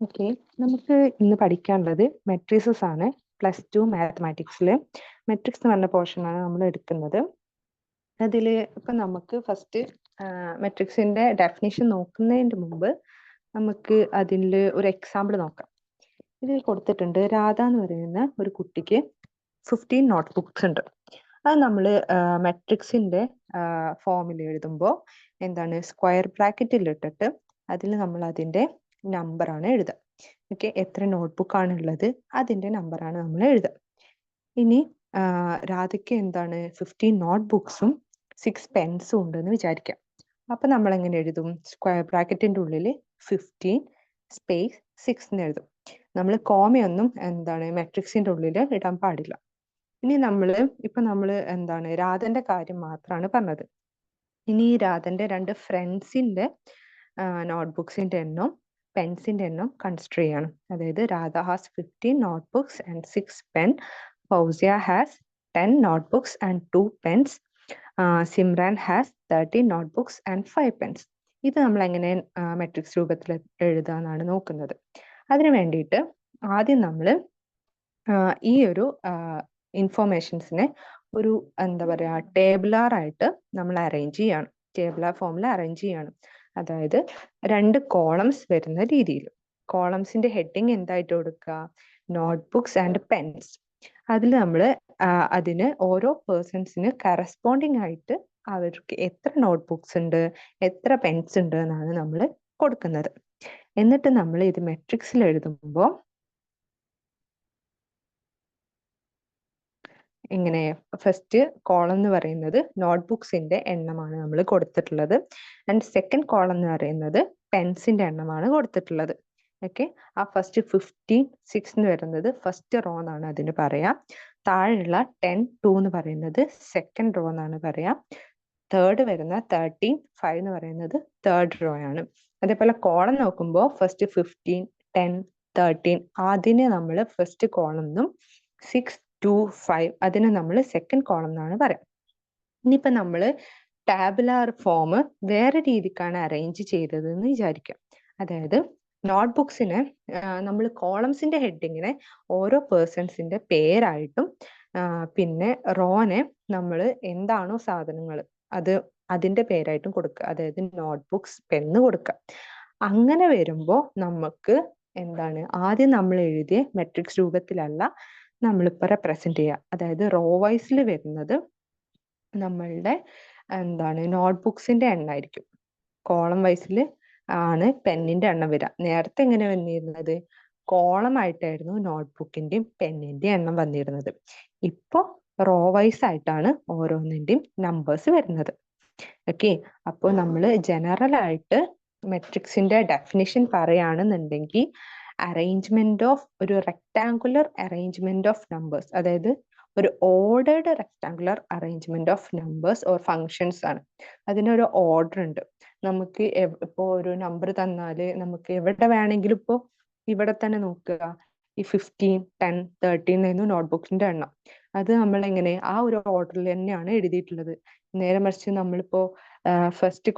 Okay, നമുക്ക് ഇന്ന് പഠിക്കാനുള്ളത് മെട്രിസസ് ആണ്. +2 മാത്തമാറ്റിക്സിൽ മെട്രിക്സ് എന്ന് പറഞ്ഞ പോർഷനാണ് നമ്മൾ എടുക്കുന്നത്. അതിൽ ഇപ്പം നമുക്ക് ഫസ്റ്റ് മെട്രിക്സിന്റെ ഡെഫിനിഷൻ നോക്കുന്നതിന് മുമ്പ് നമുക്ക് അതിൽ ഒരു എക്സാമ്പിൾ നോക്കാം. ഇതിൽ കൊടുത്തിട്ടുണ്ട്, രാധ എന്ന് പറയുന്ന ഒരു കുട്ടിക്ക് 15 നോട്ട് ബുക്സ് ഉണ്ട്. അത് നമ്മൾ മെട്രിക്സിന്റെ ഫോമിൽ എഴുതുമ്പോൾ എന്താണ്, സ്ക്വയർ ബ്രാക്കറ്റിൽ ഇട്ടിട്ട് അതിൽ നമ്മൾ അതിന്റെ നമ്പറാണ് എഴുതുക. ഓക്കെ, എത്ര നോട്ട്ബുക്ക് ആണ് ഉള്ളത് അതിന്റെ നമ്പറാണ് നമ്മൾ എഴുതുക. ഇനി രാധയ്ക്ക് എന്താണ് 15 നോട്ട് ബുക്സും 6 പെൻസും ഉണ്ടെന്ന് വിചാരിക്കാം. അപ്പൊ നമ്മൾ എങ്ങനെ എഴുതും? സ്ക്വയർ ബ്രാക്കറ്റിന്റെ ഉള്ളിൽ 15 സ്പേസ് 6 എന്ന് എഴുതും. നമ്മൾ കോമയൊന്നും എന്താണ് മെട്രിക്സിന്റെ ഉള്ളിൽ ഇടാൻ പാടില്ല. ഇനി നമ്മൾ എന്താണ് രാധന്റെ കാര്യം മാത്രമാണ് പറഞ്ഞത്. ഇനി രാധന്റെ 2 ഫ്രണ്ട്സിന്റെ നോട്ട്ബുക്സിന്റെ എണ്ണം പെൻസിന്റെ എണ്ണം കൺസിഡർ ചെയ്യണം. അതായത് Radha has 15 notebooks and 6 pen. Fauzia has 10 notebooks and 2 pens. Simran has 30 notebooks and 5 pens. ഇത് നമ്മൾ എങ്ങനെ മെട്രിക്സ് രൂപത്തിൽ എഴുതാന്നാണ് നോക്കുന്നത്. അതിനു വേണ്ടിയിട്ട് ആദ്യം നമ്മൾ ഈ ഒരു ഇൻഫോർമേഷൻസിനെ ഒരു എന്താ പറയാ ടേബിളാർ ആയിട്ട് നമ്മൾ അറേഞ്ച് ചെയ്യണം. ടേബിളാർ ഫോമിൽ അറേഞ്ച് ചെയ്യണം. അതായത് 2 കോളംസ് വരുന്ന രീതിയിൽ. കോളംസിന്റെ ഹെഡിങ് എന്തായിട്ട് കൊടുക്കുക? Notebooks and pens. അതിൽ നമ്മൾ അതിന് ഓരോ പേഴ്സൺസിന് കറസ്പോണ്ടിങ് ആയിട്ട് അവർക്ക് എത്ര നോട്ട്ബുക്സ് ഉണ്ട്, എത്ര പെൻസ് ഉണ്ട് എന്നാണ് നമ്മൾ കൊടുക്കുന്നത്. എന്നിട്ട് നമ്മൾ ഇത് മെട്രിക്സിൽ എഴുതുമ്പോൾ ഇങ്ങനെ ഫസ്റ്റ് കോളം എന്ന് പറയുന്നത് നോട്ട്ബുക്സിന്റെ എണ്ണമാണ് നമ്മൾ കൊടുത്തിട്ടുള്ളത്. ആൻഡ് സെക്കൻഡ് കോളം എന്ന് പറയുന്നത് പെൻസിന്റെ എണ്ണമാണ് കൊടുത്തിട്ടുള്ളത്. ഓക്കെ, ആ ഫസ്റ്റ് 15 6 എന്ന് വരുന്നത് ഫസ്റ്റ് റോ എന്നാണ് അതിന് പറയാം. താഴെയുള്ള 10 2 എന്ന് പറയുന്നത് സെക്കൻഡ് റോ എന്നാണ് പറയാം. തേർഡ് വരുന്ന 13 5 എന്ന് പറയുന്നത് തേർഡ് റോ ആണ്. അതേപോലെ കോളം നോക്കുമ്പോൾ ഫസ്റ്റ് 15 10 13 അതിനെ നമ്മൾ ഫസ്റ്റ് കോളം എന്നും 6 2 5 അതിനെ നമ്മൾ സെക്കൻഡ് കോളം എന്നാണ് പറയാം. ഇനിയിപ്പോ നമ്മൾ ടാബുലാർ ഫോം വേറെ രീതിക്കാണ് അറേഞ്ച് ചെയ്തത് എന്ന് വിചാരിക്കാം. അതായത് നോട്ട്ബുക്സിനെ നമ്മൾ കോളംസിന്റെ ഹെഡിങ്ങിനെ ഓരോ പേഴ്സൺസിന്റെ പേരായിട്ടും പിന്നെ റോനെ നമ്മൾ എന്താണോ സാധനങ്ങൾ അതിന്റെ പേരായിട്ടും കൊടുക്കുക. അതായത് നോട്ട്ബുക്സ് പെന്ന് കൊടുക്കുക. അങ്ങനെ വരുമ്പോൾ നമുക്ക് എന്താണ്, ആദ്യം നമ്മൾ എഴുതിയ മെട്രിക്സ് രൂപത്തിലല്ല നമ്മളിപ്പോൾ റെപ്രസെന്റ് ചെയ്യുക. അതായത് റോ വൈസിൽ വരുന്നത് നമ്മളുടെ എന്താണ് നോട്ട്ബുക്സിന്റെ എണ്ണമായിരിക്കും. കോളം വൈസിൽ ആണ് പെന്നിന്റെ എണ്ണം വരിക. നേരത്തെ എങ്ങനെ വന്നിരുന്നത്? കോളം ആയിട്ടായിരുന്നു നോട്ട്ബുക്കിന്റെയും പെന്നിന്റെയും എണ്ണം വന്നിരുന്നത്. ഇപ്പൊ റോ വൈസ് ആയിട്ടാണ് ഓരോന്നിന്റെയും നമ്പേഴ്സ് വരുന്നത്. ഓക്കെ, അപ്പോൾ നമ്മൾ ജനറൽ ആയിട്ട് മെട്രിക്സിന്റെ ഡെഫിനിഷൻ പറയുകയാണെന്നുണ്ടെങ്കിൽ അറേഞ്ച്മെന്റ് ഓഫ് ഒരു റെക്ടാങ്കുലർ അറേഞ്ച്മെന്റ് ഓഫ് നമ്പേഴ്സ്, അതായത് ഒരു ordered rectangular arrangement of numbers or functions ആണ്. അതിനൊരു ഓർഡർ ഉണ്ട്. നമുക്ക് ഇപ്പോ ഒരു നമ്പർ തന്നാല് നമുക്ക് എവിടെ വേണമെങ്കിലും ഇപ്പോ ഇവിടെ തന്നെ നോക്കുക, ഈ 15 10 13 എന്നായിരുന്നു നോട്ട്ബുക്സിന്റെ എണ്ണം. അത് നമ്മൾ എങ്ങനെ ആ ഒരു ഓർഡറിൽ തന്നെയാണ് എഴുതിയിട്ടുള്ളത്. നേരെ മറിച്ച് നമ്മളിപ്പോ ഫസ്റ്റ്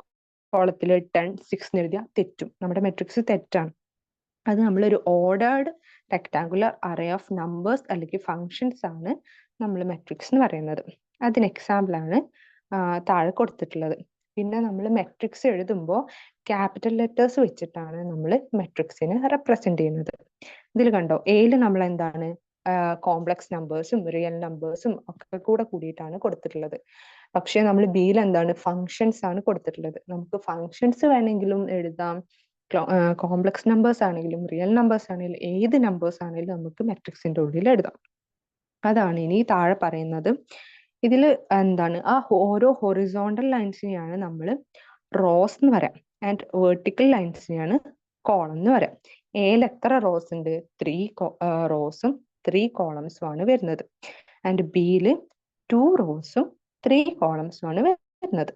കോളത്തിൽ 10 6 എന്ന് എഴുതിയാൽ തെറ്റും, നമ്മുടെ മെട്രിക്സ് തെറ്റാണ്. അത് നമ്മളൊരു ordered rectangular array of numbers അല്ലെങ്കിൽ ഫങ്ഷൻസ് ആണ് നമ്മൾ മെട്രിക്സ് എന്ന് പറയുന്നത്. അതിന് എക്സാമ്പിൾ ആണ് താഴെ കൊടുത്തിട്ടുള്ളത്. പിന്നെ നമ്മൾ മെട്രിക്സ് എഴുതുമ്പോൾ ക്യാപിറ്റൽ ലെറ്റേഴ്സ് വെച്ചിട്ടാണ് നമ്മൾ മെട്രിക്സിനെ റെപ്രസെന്റ് ചെയ്യുന്നത്. ഇതിൽ കണ്ടോ, എയിൽ നമ്മൾ എന്താണ് കോംപ്ലക്സ് നമ്പേഴ്സും റിയൽ നമ്പേഴ്സും ഒക്കെ കൂടെ കൂടിയിട്ടാണ് കൊടുത്തിട്ടുള്ളത്. പക്ഷെ നമ്മൾ ബിയിൽ എന്താണ് ഫങ്ഷൻസ് ആണ് കൊടുത്തിട്ടുള്ളത്. നമുക്ക് ഫങ്ഷൻസ് വേണമെങ്കിലും എഴുതാം, കോംപ്ലക്സ് നമ്പേഴ്സ് ആണെങ്കിലും റിയൽ നമ്പേഴ്സ് ആണെങ്കിലും ഏത് നമ്പേഴ്സ് ആണെങ്കിലും നമുക്ക് മെട്രിക്സിന്റെ ഉള്ളിൽ എഴുതാം. അതാണ് ഇനി താഴെ പറയുന്നത്. ഇതിൽ എന്താണ് ഓരോ ഹൊറിസോണ്ടൽ ലൈൻസിനെയാണ് നമ്മൾ റോസ് എന്ന് പറയാം. ആൻഡ് വെർട്ടിക്കൽ ലൈൻസിനെയാണ് കോളം എന്ന് പറയാം. എയിൽ എത്ര റോസ് ഉണ്ട്? 3 റോസും 3 കോളംസും ആണ് വരുന്നത്. ആൻഡ് ബിയിൽ 2 റോസും 3 കോളംസും ആണ് വരുന്നത്.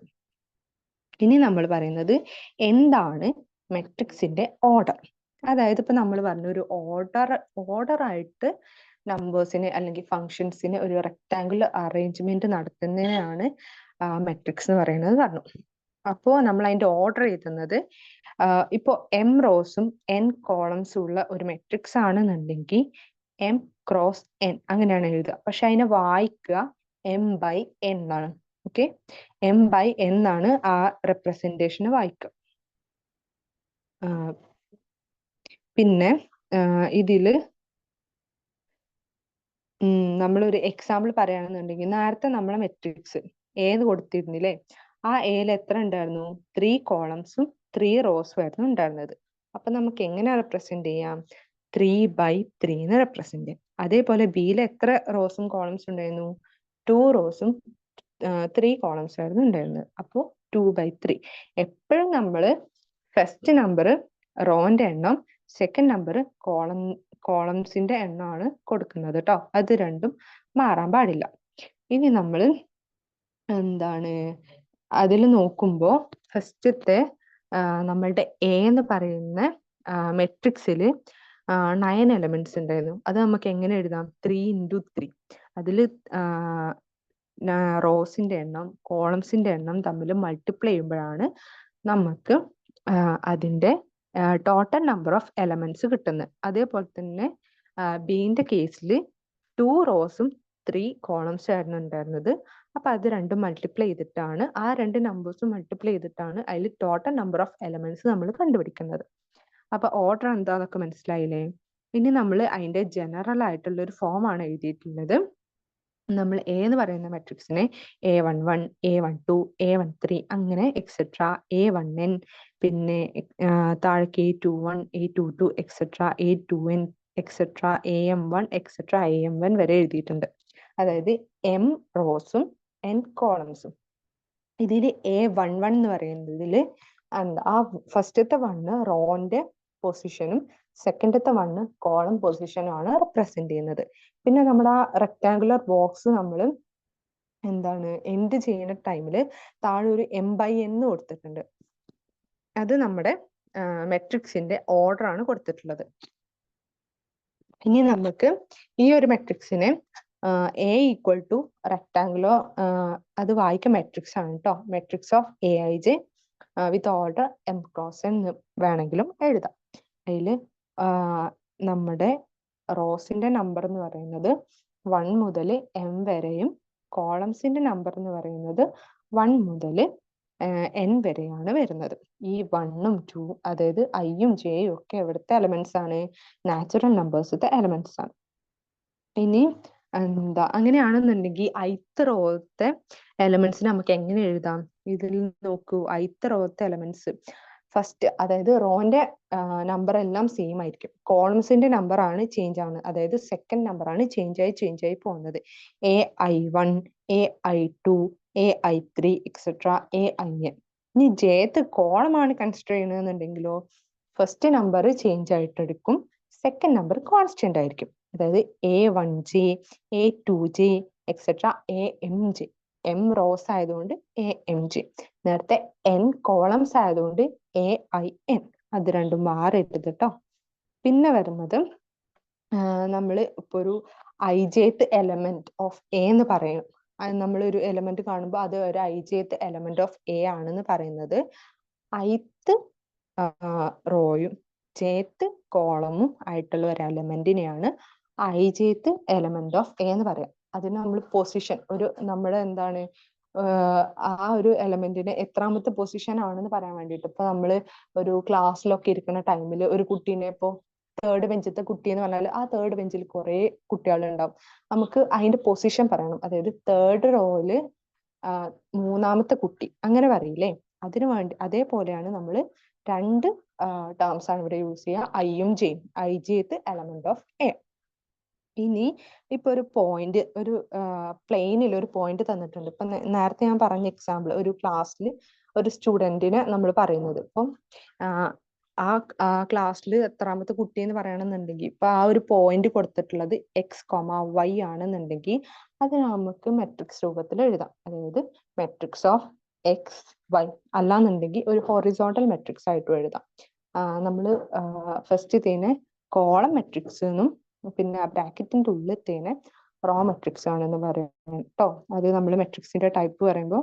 ഇനി നമ്മൾ പറയുന്നത് എന്താണ് മെട്രിക്സിന്റെ ഓർഡർ. അതായത് ഇപ്പൊ നമ്മൾ പറഞ്ഞ ഒരു ഓർഡർ ആയിട്ട് നമ്പേഴ്സിന് അല്ലെങ്കിൽ ഫങ്ഷൻസിന് ഒരു റെക്ടാങ്കുലർ അറേഞ്ച്മെന്റ് നടത്തുന്നതിനാണ് മെട്രിക്സ് എന്ന് പറയുന്നത് പറഞ്ഞു. അപ്പോൾ നമ്മൾ അതിന്റെ ഓർഡർ എഴുതുന്നത് ഇപ്പോ എം റോസും എൻ കോളംസും ഉള്ള ഒരു മെട്രിക്സ് ആണെന്നുണ്ടെങ്കിൽ എം ക്രോസ് എൻ അങ്ങനെയാണ് എഴുതുക. പക്ഷെ അതിനെ വായിക്കുക എം ബൈ എൻ ആണ്. ഓക്കെ, എം ബൈ എൻ ആണ് ആ റെപ്രസെന്റേഷന് വായിക്കുക. പിന്നെ ഇതില് നമ്മളൊരു എക്സാമ്പിൾ പറയുകയാണെന്നുണ്ടെങ്കിൽ നേരത്തെ നമ്മളെ മെട്രിക്സ് ഏത് കൊടുത്തിരുന്നില്ലേ, ആ എയിൽ എത്ര ഉണ്ടായിരുന്നു? 3 കോളംസും 3 റോസും ആയിരുന്നു ഉണ്ടായിരുന്നത്. അപ്പൊ നമുക്ക് എങ്ങനെ റെപ്രസെന്റ് ചെയ്യാം? 3/3 എന്ന് റെപ്രസെന്റ് ചെയ്യാം. അതേപോലെ ബിയിൽ എത്ര റോസും കോളംസും ഉണ്ടായിരുന്നു? 2 റോസും 3 കോളംസും ആയിരുന്നു ഉണ്ടായിരുന്നത്. അപ്പോൾ 2/3. എപ്പോഴും നമ്മൾ ഫസ്റ്റ് നമ്പർ റോന്റെ എണ്ണം, സെക്കൻഡ് നമ്പർ കോളംസിന്റെ എണ്ണമാണ് കൊടുക്കുന്നത് കേട്ടോ. അത് രണ്ടും മാറാൻ പാടില്ല. ഇനി നമ്മൾ എന്താണ് അതിൽ നോക്കുമ്പോ ഫസ്റ്റത്തെ നമ്മളുടെ എ എന്ന് പറയുന്ന മെട്രിക്സിൽ 9 എലമെന്റ്സ് ഉണ്ടായിരുന്നു. അത് നമുക്ക് എങ്ങനെ എഴുതാം? 3 × 3. അതിൽ റോസിന്റെ എണ്ണം കോളംസിന്റെ എണ്ണം തമ്മിൽ മൾട്ടിപ്ലൈ ചെയ്യുമ്പോഴാണ് നമുക്ക് അതിന്റെ ടോട്ടൽ നമ്പർ ഓഫ് എലമെന്റ്സ് കിട്ടുന്നത്. അതേപോലെ തന്നെ ബീന്റെ കേസിൽ 2 റോസും 3 കോളംസും ആയിരുന്നു ഉണ്ടായിരുന്നത്. അപ്പൊ അത് രണ്ടും മൾട്ടിപ്ലൈ ചെയ്തിട്ടാണ്, ആ രണ്ട് നമ്പേഴ്സും മൾട്ടിപ്ലൈ ചെയ്തിട്ടാണ് അതിൽ ടോട്ടൽ നമ്പർ ഓഫ് എലമെന്റ്സ് നമ്മൾ കണ്ടുപിടിക്കുന്നത്. അപ്പൊ ഓർഡർ എന്താന്നൊക്കെ മനസ്സിലായില്ലേ? ഇനി നമ്മൾ അതിന്റെ ജനറൽ ആയിട്ടുള്ള ഒരു ഫോം ആണ് എഴുതിയിട്ടുള്ളത്. നമ്മൾ എ എന്ന് പറയുന്ന മെട്രിക്സിനെ A11, A12, A13 അങ്ങനെ എക്സെട്ര, A1n, പിന്നെ താഴേക്ക് A21, A22 etcetera, A2n etcetera, AM1 etcetera, AM1 വരെ എഴുതിയിട്ടുണ്ട്. അതായത് എം റോസും എൻ കോളംസും. ഇതിൽ A11 എന്ന് പറയുന്നതിൽ ആ ഫസ്റ്റത്തെ വണ്ണ് റോന്റെ പൊസിഷനും സെക്കൻഡത്തെ വണ്ണ് കോളം പൊസിഷനും ആണ് റെപ്രസെന്റ് ചെയ്യുന്നത്. പിന്നെ നമ്മുടെ ആ റെക്ടാങ്കുലർ ബോക്സ് നമ്മൾ എന്താണ് എൻഡ് ചെയ്യുന്ന ടൈമില് താഴെ ഒരു M/n കൊടുത്തിട്ടുണ്ട്. അത് നമ്മുടെ മെട്രിക്സിന്റെ ഓർഡർ ആണ് കൊടുത്തിട്ടുള്ളത്. ഇനി നമുക്ക് ഈ ഒരു മെട്രിക്സിനെ A ഈക്വൽ ടു റെക്ടാങ്കുലർ അത് വായിക്ക മെട്രിക്സ് ആണ് കേട്ടോ. Matrix of Aij with order M cross എന്ന് വേണമെങ്കിലും എഴുതാം. അതിൽ നമ്മുടെ റോസിന്റെ നമ്പർ എന്ന് പറയുന്നത് 1 മുതൽ M വരെയും കോളംസിന്റെ നമ്പർ എന്ന് പറയുന്നത് 1 മുതൽ N വരെയാണ് വരുന്നത്. ഈ 1ഉം 2 അതായത് ഐയും ജെയും ഒക്കെ എവിടുത്തെ എലമെന്റ്സ് ആണ്? നാച്ചുറൽ നമ്പേഴ്സിന്റെ എലമെന്റ്സ് ആണ്. ഇനി അങ്ങനെയാണെന്നുണ്ടെങ്കിൽ ith റോത്തെ എലമെന്റ്സിന് നമുക്ക് എങ്ങനെ എഴുതാം? ഇതിൽ നോക്കൂ, ith റോത്തെ എലമെന്റ്സ് ഫസ്റ്റ്, അതായത് റോന്റെ നമ്പർ എല്ലാം സെയിം ആയിരിക്കും. കോളംസിന്റെ നമ്പർ ആണ് ചേഞ്ച് ആവുന്നത്, അതായത് സെക്കൻഡ് നമ്പർ ആണ് ചേഞ്ച് ആയി പോകുന്നത്. AI1, AI2, AI3 etcetera, AIN. ഇനി ജേത്ത് കോളം ആണ് കൺസിഡർ ചെയ്യുന്നതെന്നുണ്ടെങ്കിലോ ഫസ്റ്റ് നമ്പർ ചേഞ്ച് ആയിട്ട് എടുക്കും, സെക്കൻഡ് നമ്പർ കോൺസ്റ്റന്റ് ആയിരിക്കും. അതായത് A1j, A2j etcetera, AMJ. M rose ആയതുകൊണ്ട് AMJ. നേരത്തെ N കോളംസ് ആയതുകൊണ്ട് AIN. അത് രണ്ടും മാറരുത് കേട്ടോ. പിന്നെ വരുന്നത് നമ്മൾ ഇപ്പൊ ഒരു ijth എലമെന്റ് ഓഫ് എ എന്ന് പറയും. നമ്മളൊരു എലമെന്റ് കാണുമ്പോൾ അത് ഒരു ijth എലമെന്റ് ഓഫ് എ ആണെന്ന് പറയുന്നത് ith റോയും jth കോളമും ആയിട്ടുള്ള ഒരു എലമെന്റിനെയാണ് ijth എലമെന്റ് ഓഫ് എ എന്ന് പറയാം. അതിന് നമ്മൾ പൊസിഷൻ, ഒരു നമ്മുടെ എന്താണ് ആ ഒരു എലമെന്റിന് എത്രാമത്തെ പൊസിഷൻ ആണെന്ന് പറയാൻ വേണ്ടിയിട്ട്, ഇപ്പൊ നമ്മള് ഒരു ക്ലാസ്സിലൊക്കെ ഇരിക്കുന്ന ടൈമിൽ ഒരു കുട്ടീനെ ഇപ്പോ തേർഡ് ബെഞ്ചത്തെ കുട്ടി എന്ന് പറഞ്ഞാൽ ആ തേർഡ് ബെഞ്ചിൽ കുറെ കുട്ടികൾ ഉണ്ടാവും. നമുക്ക് അതിന്റെ പൊസിഷൻ പറയണം. അതായത് തേർഡ് റോയില് മൂന്നാമത്തെ കുട്ടി അങ്ങനെ പറയില്ലേ, അതിനു വേണ്ടി അതേപോലെയാണ് നമ്മൾ രണ്ട് ടേംസ് ആണ് ഇവിടെ യൂസ് ചെയ്യുക, ഐയും ജെയും. ijth element of A. ഇനി ഇപ്പൊ ഒരു പോയിന്റ്, ഒരു പ്ലെയിനിൽ ഒരു പോയിന്റ് തന്നിട്ടുണ്ട്. ഇപ്പൊ നേരത്തെ ഞാൻ പറഞ്ഞ എക്സാമ്പിൾ, ഒരു ക്ലാസ്സിൽ ഒരു സ്റ്റുഡന്റിനെ നമ്മൾ പറയുന്നത്, ഇപ്പം ആ ക്ലാസ്സിൽ എത്രാമത്തെ കുട്ടി എന്ന് പറയണമെന്നുണ്ടെങ്കിൽ ഇപ്പൊ ആ ഒരു പോയിന്റ് കൊടുത്തിട്ടുള്ളത് x,y ആണെന്നുണ്ടെങ്കിൽ അത് നമുക്ക് മെട്രിക്സ് രൂപത്തിൽ എഴുതാം. അതായത് മെട്രിക്സ് ഓഫ് x,y. അല്ലാന്നുണ്ടെങ്കിൽ ഒരു ഹൊറിസോണ്ടൽ മെട്രിക്സ് ആയിട്ടും എഴുതാം. നമ്മൾ ഫസ്റ്റ് ഇതിനെ കോളം മെട്രിക്സ് എന്നും പിന്നെ ബ്രാക്കറ്റിന്റെ ഉള്ളിലത്തേനെ റോ മെട്രിക്സ് ആണെന്ന് പറയാം കേട്ടോ. അത് നമ്മൾ മെട്രിക്സിന്റെ ടൈപ്പ് പറയുമ്പോൾ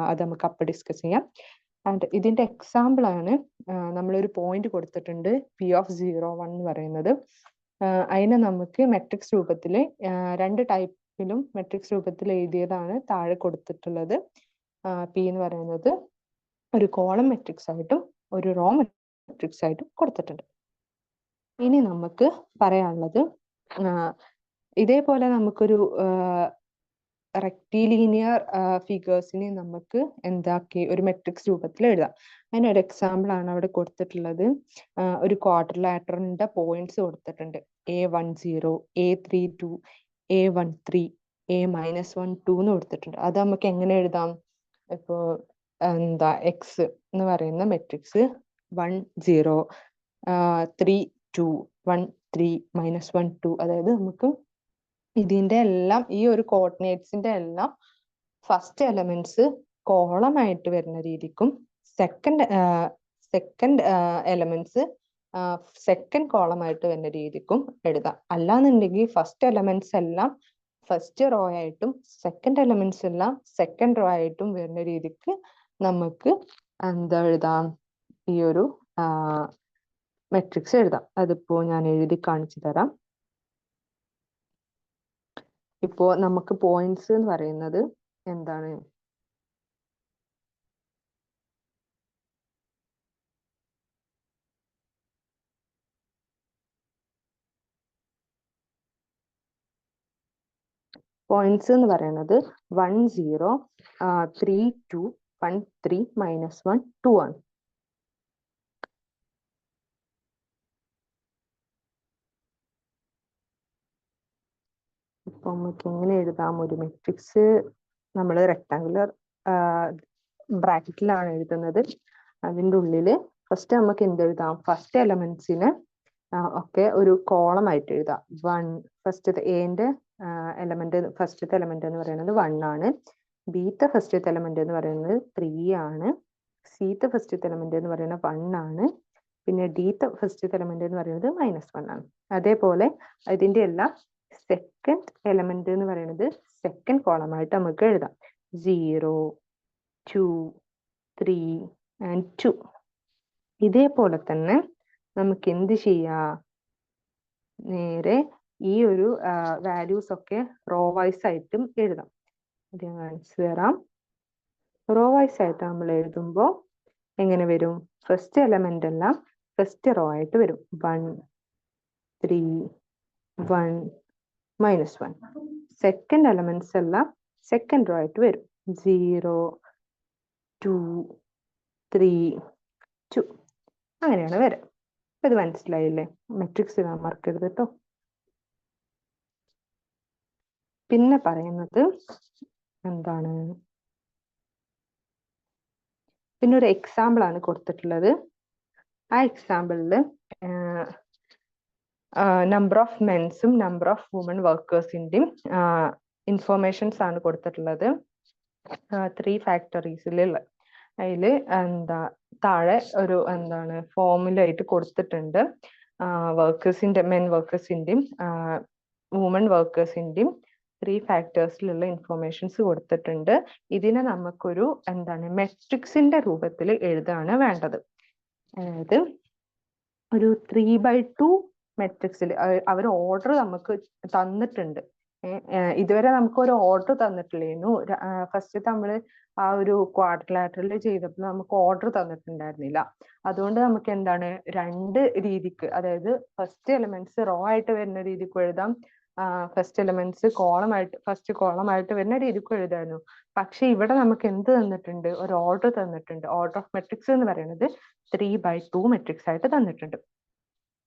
അത് നമുക്ക് അപ്പൊ ഡിസ്കസ് ചെയ്യാം. ആൻഡ് ഇതിന്റെ എക്സാമ്പിൾ ആണ് നമ്മളൊരു പോയിന്റ് കൊടുത്തിട്ടുണ്ട് P(0, 1) എന്ന് പറയുന്നത്. അതിനെ നമുക്ക് മെട്രിക്സ് രൂപത്തിൽ രണ്ട് ടൈപ്പിലും മെട്രിക്സ് രൂപത്തിൽ എഴുതിയതാണ് താഴെ കൊടുത്തിട്ടുള്ളത്. P എന്ന് പറയുന്നത് ഒരു കോളം മെട്രിക്സ് ആയിട്ടും ഒരു റോ മെട്രിക്സ് ആയിട്ടും കൊടുത്തിട്ടുണ്ട്. ഇനി നമുക്ക് പറയാനുള്ളത് ഇതേപോലെ നമുക്കൊരു റെക്ടിലീനിയർ ഫിഗേഴ്സിനെ നമുക്ക് എന്താക്കി ഒരു മെട്രിക്സ് രൂപത്തിൽ എഴുതാം. അതിനൊരു എക്സാമ്പിൾ ആണ് അവിടെ കൊടുത്തിട്ടുള്ളത്. ഒരു ക്വാഡ്രിലാറ്ററലിന്റെ പോയിന്റ്സ് കൊടുത്തിട്ടുണ്ട്. A10, A32, A13, A-1, 2 എന്ന് കൊടുത്തിട്ടുണ്ട്. അത് നമുക്ക് എങ്ങനെ എഴുതാം? ഇപ്പോ എന്താ എക്സ് എന്ന് പറയുന്ന മെട്രിക്സ് 1, 0, 3, 2, 1, 3, -1, 2. അതായത് നമുക്ക് ഇതിന്റെ എല്ലാം ഈ ഒരു കോർഡിനേറ്റ്സിന്റെ എല്ലാം ഫസ്റ്റ് എലമെന്റ്സ് കോളം ആയിട്ട് വരുന്ന രീതിക്കും സെക്കൻഡ് എലമെന്റ്സ് സെക്കൻഡ് കോളം ആയിട്ട് വരുന്ന രീതിക്കും എഴുതാം. അല്ലാന്നുണ്ടെങ്കിൽ ഫസ്റ്റ് എലമെന്റ്സ് എല്ലാം ഫസ്റ്റ് റോ ആയിട്ടും സെക്കൻഡ് എലമെന്റ്സ് എല്ലാം സെക്കൻഡ് റോ ആയിട്ടും വരുന്ന രീതിക്ക് നമുക്ക് എന്താ എഴുതാം? ഈ ഒരു മെട്രിക്സ് എഴുതാം. അതിപ്പോ ഞാൻ എഴുതി കാണിച്ചു തരാം. ഇപ്പോ നമുക്ക് പോയിന്റ്സ് എന്ന് പറയുന്നത് എന്താണ്? പോയിന്റ്സ് എന്ന് പറയുന്നത് 1, 0, 3, 2, 1, 3, -1, 2 ആണ്. ഇപ്പൊ നമുക്ക് എങ്ങനെ എഴുതാം? ഒരു മെട്രിക്സ് നമ്മൾ റെക്ടാങ്കുലർ ബ്രാക്കറ്റിലാണ് എഴുതുന്നത്. അതിൻ്റെ ഉള്ളില് ഫസ്റ്റ് നമുക്ക് എന്തെഴുതാം? ഫസ്റ്റ് എലമെന്റ്സിന് ഒക്കെ ഒരു കോളം ആയിട്ട് എഴുതാം. 1 ഫസ്റ്റത്തെ എന്റെ ഫസ്റ്റത്തെ എലമെന്റ് എന്ന് പറയുന്നത് 1 ആണ്. ബിത്തെ ഫസ്റ്റത്തെ എലമെന്റ് എന്ന് പറയുന്നത് 3 ആണ്. സിത്തെ ഫസ്റ്റത്തെ എലമെന്റ് എന്ന് പറയുന്നത് 1 ആണ്. പിന്നെ ഡിത്തെ ഫസ്റ്റത്തെ എലമെന്റ് എന്ന് പറയുന്നത് -1 ആണ്. അതേപോലെ ഇതിന്റെ എല്ലാം സെക്കൻഡ് എലമെന്റ് എന്ന് പറയുന്നത് സെക്കൻഡ് കോളം ആയിട്ട് നമുക്ക് എഴുതാം. 0, 2, 3 ആൻഡ് 2. ഇതേപോലെ തന്നെ നമുക്ക് എന്ത് ചെയ്യാം? നേരെ ഈ ഒരു വാല്യൂസ് ഒക്കെ റോ വൈസ് ആയിട്ടും എഴുതാം. അത് ഞാൻ കാണിച്ചു തരാം. റോ വൈസ് ആയിട്ട് നമ്മൾ എഴുതുമ്പോൾ എങ്ങനെ വരും? ഫസ്റ്റ് എലമെന്റ് എല്ലാം ഫസ്റ്റ് റോ ആയിട്ട് വരും. 1, 3, 1, -1. സെക്കൻഡ് എലമെന്റ്സ് എല്ലാം സെക്കൻഡ് റോ ആയിട്ട് വരും. 0, 2, 3, 2. അങ്ങനെയാണ് വരാം. ഇത് മനസ്സിലായില്ലേ? മെട്രിക്സ് ഇടാൻ മറക്കരുത് കേട്ടോ. പിന്നെ പറയുന്നത് എന്താണ്? പിന്നെ ഒരു എക്സാമ്പിൾ ആണ് കൊടുത്തിട്ടുള്ളത്. ആ എക്സാമ്പിളില് നമ്പർ ഓഫ് മെൻസും നമ്പർ ഓഫ് വുമൺ വർക്കേഴ്സിന്റെയും ഇൻഫോർമേഷൻസ് ആണ് കൊടുത്തിട്ടുള്ളത്. 3 ഫാക്ടറീസിലുള്ള അതിൽ എന്താ താഴെ ഒരു എന്താണ് ഫോമുലായിട്ട് കൊടുത്തിട്ടുണ്ട്. മെൻ വർക്കേഴ്സിന്റെയും വുമൺ വർക്കേഴ്സിന്റെയും 3 ഫാക്ടേഴ്സിലുള്ള ഇൻഫോർമേഷൻസ് കൊടുത്തിട്ടുണ്ട്. ഇതിനെ നമുക്കൊരു എന്താണ് മെട്രിക്സിന്റെ രൂപത്തിൽ എഴുതാണ് വേണ്ടത്. അതായത് ഒരു 3/2 മെട്രിക്സിൽ അവർ ഓർഡർ നമുക്ക് തന്നിട്ടുണ്ട്. ഇതുവരെ നമുക്ക് ഒരു ഓർഡർ തന്നിട്ടില്ലായിരുന്നു. ഫസ്റ്റ് നമ്മള് ആ ഒരു ക്വാഡ്രിലാറ്ററൽ ചെയ്തപ്പോൾ നമുക്ക് ഓർഡർ തന്നിട്ടുണ്ടായിരുന്നില്ല. അതുകൊണ്ട് നമുക്ക് എന്താണ് രണ്ട് രീതിക്ക്, അതായത് ഫസ്റ്റ് എലമെന്റ്സ് റോ ആയിട്ട് വരുന്ന രീതിക്ക് എഴുതാം, ഫസ്റ്റ് എലമെന്റ്സ് ഫസ്റ്റ് കോളം ആയിട്ട് വരുന്ന രീതിക്ക് എഴുതായിരുന്നു. പക്ഷെ ഇവിടെ നമുക്ക് എന്ത് തന്നിട്ടുണ്ട്? ഒരു ഓർഡർ തന്നിട്ടുണ്ട്. ഓർഡർ ഓഫ് മെട്രിക്സ് എന്ന് പറയുന്നത് 3/2 മെട്രിക്സ് ആയിട്ട് തന്നിട്ടുണ്ട്.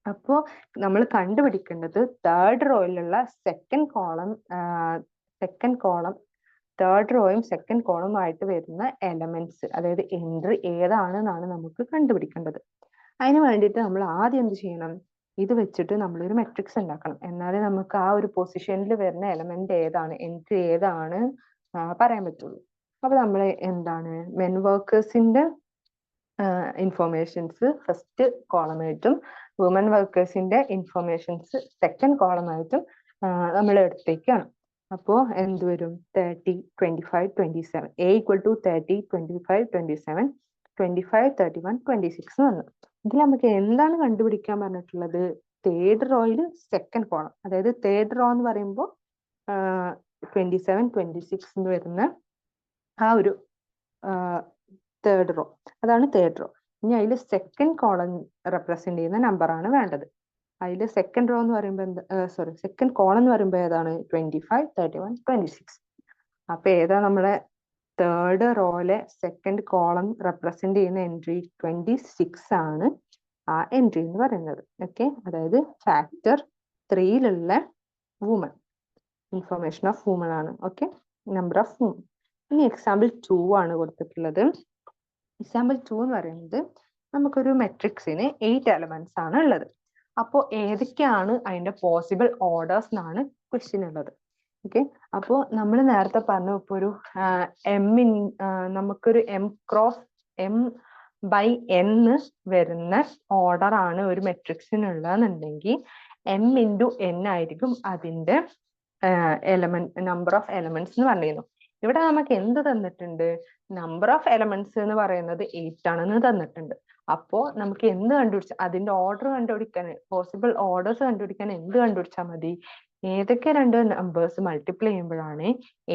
അപ്പോ നമ്മൾ കണ്ടുപിടിക്കേണ്ടത് തേർഡ് റോയിലുള്ള സെക്കൻഡ് കോളം തേർഡ് റോയും സെക്കൻഡ് കോളവും ആയിട്ട് വരുന്ന എലമെന്റ്സ്, അതായത് എൻട്രി ഏതാണെന്നാണ് നമുക്ക് കണ്ടുപിടിക്കേണ്ടത്. അതിന് വേണ്ടിയിട്ട് നമ്മൾ ആദ്യം എന്ത് ചെയ്യണം? ഇത് വെച്ചിട്ട് നമ്മളൊരു മെട്രിക്സ് ഉണ്ടാക്കണം. എന്നാലേ നമുക്ക് ആ ഒരു പൊസിഷനിൽ വരുന്ന എലമെന്റ് ഏതാണ്, എൻട്രി ഏതാണ് പറയാൻ പറ്റുള്ളൂ. അപ്പൊ നമ്മൾ എന്താണ് മെൻ വർക്കേഴ്സിന്റെ ഇൻഫോർമേഷൻസ് ഫസ്റ്റ് കോളമായിട്ടും വുമൻ വർക്കേഴ്സിന്റെ ഇൻഫോർമേഷൻസ് സെക്കൻഡ് കോളമായിട്ടും നമ്മൾ എടുത്തേക്കാണ്. അപ്പോ എന്ത് വരും? 30, 25, 27. A = 30, 25, 27. 25, 31, 26 വന്നു. ഇതിൽ നമുക്ക് എന്താണ് കണ്ടുപിടിക്കാൻ പറഞ്ഞിട്ടുള്ളത്? തേർഡ് റോയിൽ സെക്കൻഡ് കോളം, അതായത് തേർഡ് റോ എന്ന് പറയുമ്പോൾ 27, 26 എന്ന് വരുന്ന ആ ഒരു തേർഡ് റോ, അതാണ് തേർഡ് റോ. ഇനി അതിൽ സെക്കൻഡ് കോളം റെപ്രസെന്റ് ചെയ്യുന്ന നമ്പർ ആണ് വേണ്ടത്. അതിൽ സെക്കൻഡ് റോ എന്ന് പറയുമ്പോൾ സെക്കൻഡ് കോളം എന്ന് പറയുമ്പോൾ ഏതാണ്? 25, 31, 26. അപ്പൊ ഏതാ നമ്മളെ തേർഡ് റോയിലെ സെക്കൻഡ് കോളം റെപ്രസെന്റ് ചെയ്യുന്ന എൻട്രി? 26 ആണ് ആ എൻട്രി എന്ന് പറയുന്നത്. ഓക്കെ, അതായത് ഫാക്ടർ 3യിലുള്ള വുമൺ, ഇൻഫർമേഷൻ ഓഫ് വുമൺ ആണ്. Okay, number of woman. ഇനി എക്സാമ്പിൾ 2 ആണ് കൊടുത്തിട്ടുള്ളത്. എക്സാമ്പിൾ 2 എന്ന് പറയുന്നത് നമുക്കൊരു മെട്രിക്സിന് 8 എലമെന്റ്സ് ആണ് ഉള്ളത്. അപ്പോൾ ഏതൊക്കെയാണ് അതിന്റെ പോസിബിൾ ഓർഡേഴ്സ് എന്നാണ് ക്വസ്റ്റ്യൻ ഉള്ളത്. ഓക്കെ, അപ്പോൾ നമ്മൾ നേരത്തെ പറഞ്ഞു, ഇപ്പൊ ഒരു നമുക്കൊരു M/n വരുന്ന ഓർഡർ ആണ് ഒരു മെട്രിക്സിനുള്ളതെന്നുണ്ടെങ്കിൽ M×n ആയിരിക്കും അതിന്റെ നമ്പർ ഓഫ് എലമെന്റ്സ് എന്ന് പറഞ്ഞിരുന്നു. ഇവിടെ നമുക്ക് എന്ത് തന്നിട്ടുണ്ട്? നമ്പർ ഓഫ് എലമെന്റ്സ് എന്ന് പറയുന്നത് 8 ആണെന്ന് തന്നിട്ടുണ്ട്. അപ്പോ നമുക്ക് എന്ത് കണ്ടുപിടിച്ചാൽ, അതിന്റെ ഓർഡർ കണ്ടുപിടിക്കാൻ, പോസിബിൾ ഓർഡേഴ്സ് കണ്ടുപിടിക്കാൻ എന്ത് കണ്ടുപിടിച്ചാൽ മതി? ഏതൊക്കെ രണ്ട് നമ്പേഴ്സ് മൾട്ടിപ്ലൈ ചെയ്യുമ്പോഴാണ്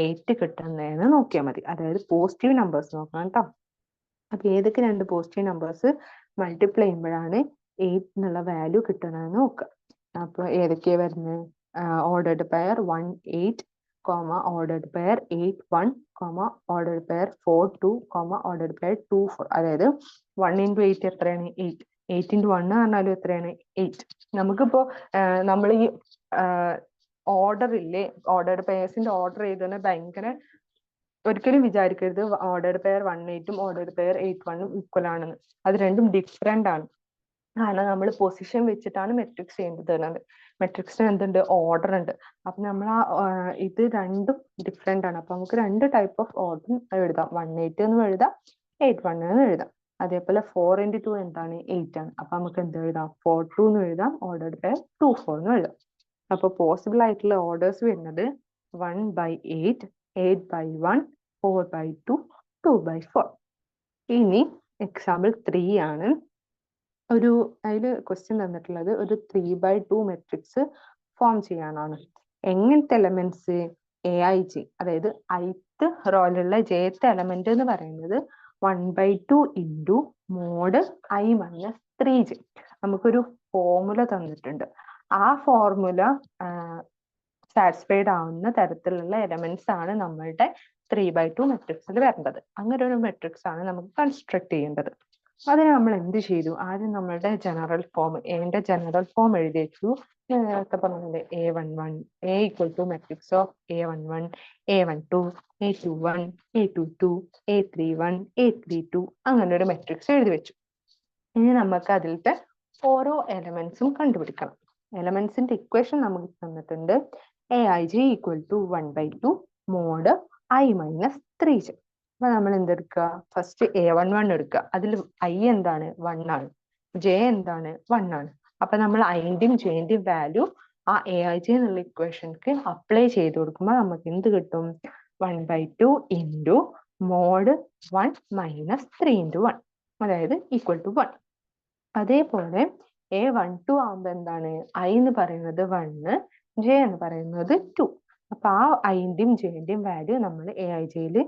8 കിട്ടുന്നതെന്ന് നോക്കിയാൽ മതി. അതായത് പോസിറ്റീവ് നമ്പേഴ്സ് നോക്കണം കേട്ടോ. അപ്പൊ ഏതൊക്കെ രണ്ട് പോസിറ്റീവ് നമ്പേഴ്സ് മൾട്ടിപ്ലൈ ചെയ്യുമ്പോഴാണ് 8 എന്നുള്ള വാല്യൂ കിട്ടുന്നതെന്ന് നോക്കുക. അപ്പൊ ഏതൊക്കെയാ വരുന്നത്? Ordered pair 1, 8, ordered pair 8, 1, ordered pair 4, 2, ordered pair 2, 4. അതായത് 1 × 8 എത്രയാണ്? 8. 8 × 1 പറഞ്ഞാലും എത്രയാണ്? 8. നമുക്കിപ്പോ നമ്മൾ ഈ ഓർഡർ ഇല്ലേ, ഓർഡേർഡ് പെയർസിന്റെ ഓർഡർ ചെയ്തത് ഭയങ്കര, ഒരിക്കലും വിചാരിക്കരുത് ordered pair 1, 8 ordered pair 8, 1 equal ആണെന്ന്. അത് രണ്ടും ഡിഫറെന്റ് ആണ്. കാരണം നമ്മൾ പൊസിഷൻ വെച്ചിട്ടാണ് മെട്രിക്സ് ചെയ്യുന്നത്. മെട്രിക്സിന് എന്തുണ്ട്? ഓർഡർ ഉണ്ട്. അപ്പൊ നമ്മൾ ഇത് രണ്ടും ഡിഫറെന്റ് ആണ്. അപ്പൊ നമുക്ക് രണ്ട് ടൈപ്പ് ഓഫ് ഓർഡർ എഴുതാം. 1, 8 എന്നും എഴുതാം, 8, 1 എന്നും എഴുതാം. അതേപോലെ 4 × 2 എന്താണ്? 8 ആണ്. അപ്പൊ നമുക്ക് എന്ത് എഴുതാം? 4, 2 എന്ന് എഴുതാം, ഓർഡേർഡ് പെയർ 2, 4 എന്നും എഴുതാം. അപ്പൊ പോസിബിൾ ആയിട്ടുള്ള ഓർഡേഴ്സ് വരുന്നത് 1/8, 8/1, 4/2, 2/4. ഇനി എക്സാമ്പിൾ 3 ആണ്. അതിൽ ക്വസ്റ്റ്യൻ തന്നിട്ടുള്ളത് ഒരു 3/2 മെട്രിക്സ് ഫോം ചെയ്യാനാണ്. എങ്ങനത്തെ എലമെന്റ്സ്? AIJ, അതായത് ith റോയിലുള്ള jth എലമെന്റ് എന്ന് പറയുന്നത് 1/2 × mod I - 3j. നമുക്കൊരു ഫോർമുല തന്നിട്ടുണ്ട്. ആ ഫോർമുല സാറ്റിസ്ഫൈഡ് ആവുന്ന തരത്തിലുള്ള എലമെന്റ്സ് ആണ് നമ്മളുടെ 3/2 മെട്രിക്സിൽ വരേണ്ടത്. അങ്ങനെ ഒരു മെട്രിക്സ് ആണ് നമുക്ക് കൺസ്ട്രക്ട് ചെയ്യേണ്ടത്. അതിന് നമ്മൾ എന്ത് ചെയ്തു? ആദ്യം നമ്മളുടെ ജനറൽ ഫോം, എന്റെ ജനറൽ ഫോം എഴുതി വെച്ചു. നേരത്തെ പറഞ്ഞത് A11, A = matrix of A11, A12, A21, A22, A31, A32, അങ്ങനെ ഒരു മെട്രിക്സ് എഴുതി വെച്ചു. ഇനി നമുക്ക് അതിലത്തെ ഓരോ എലമെന്റ്സും കണ്ടുപിടിക്കണം. എലമെന്റ്സിന്റെ ഇക്വേഷൻ നമുക്ക് തന്നിട്ടുണ്ട്. AIJ = 1/2 mod I - 3j. അപ്പൊ നമ്മൾ എന്തെടുക്കുക? ഫസ്റ്റ് A11 എടുക്കുക. അതിൽ I എന്താണ്? 1 ആണ്. J എന്താണ്? 1 ആണ്. അപ്പൊ നമ്മൾ I-ന്റെയും J-ന്റെയും വാല്യൂ ആ AIJ എന്നുള്ള ഇക്വേഷൻക്ക് അപ്ലൈ ചെയ്ത് കൊടുക്കുമ്പോൾ നമുക്ക് എന്ത് കിട്ടും? 1/2 × mod 1 - 3 × 1, അതായത് =1. അതേപോലെ A12 ആവുമ്പോ എന്താണ്? I എന്ന് പറയുന്നത് 1, J എന്ന് പറയുന്നത് 2. അപ്പൊ ആ I-ന്റെയും J-ന്റെയും വാല്യൂ നമ്മൾ AIJ-യിൽ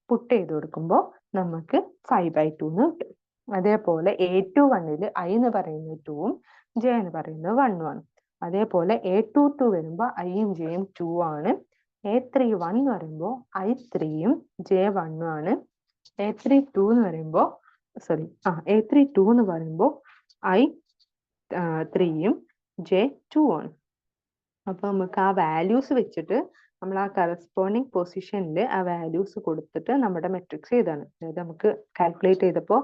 പുട്ട് ചെയ്ത് കൊടുക്കുമ്പോൾ നമുക്ക് 5/2 എന്ന് കിട്ടും. അതേപോലെ A21-ൽ I എന്ന് പറയുന്നത് 2ഉം J എന്ന് പറയുന്നത് 1ഉം ആണ്. അതേപോലെ A22 വരുമ്പോൾ I-യും J-യും 2 ആണ്. A31 എന്ന് പറയുമ്പോൾ I3ഉം J1ഉം ആണ്. A32 എന്ന് പറയുമ്പോൾ A32 എന്ന് പറയുമ്പോൾ I3ഉം J2 ആണ്. അപ്പൊ നമുക്ക് ആ വാല്യൂസ് വെച്ചിട്ട് നമ്മൾ ആ കറസ്പോണ്ടിങ് പൊസിഷനിൽ ആ വാല്യൂസ് കൊടുത്തിട്ട് നമ്മുടെ മെട്രിക്സ് ചെയ്താണ്. അതായത് നമുക്ക് കാൽക്കുലേറ്റ് ചെയ്തപ്പോൾ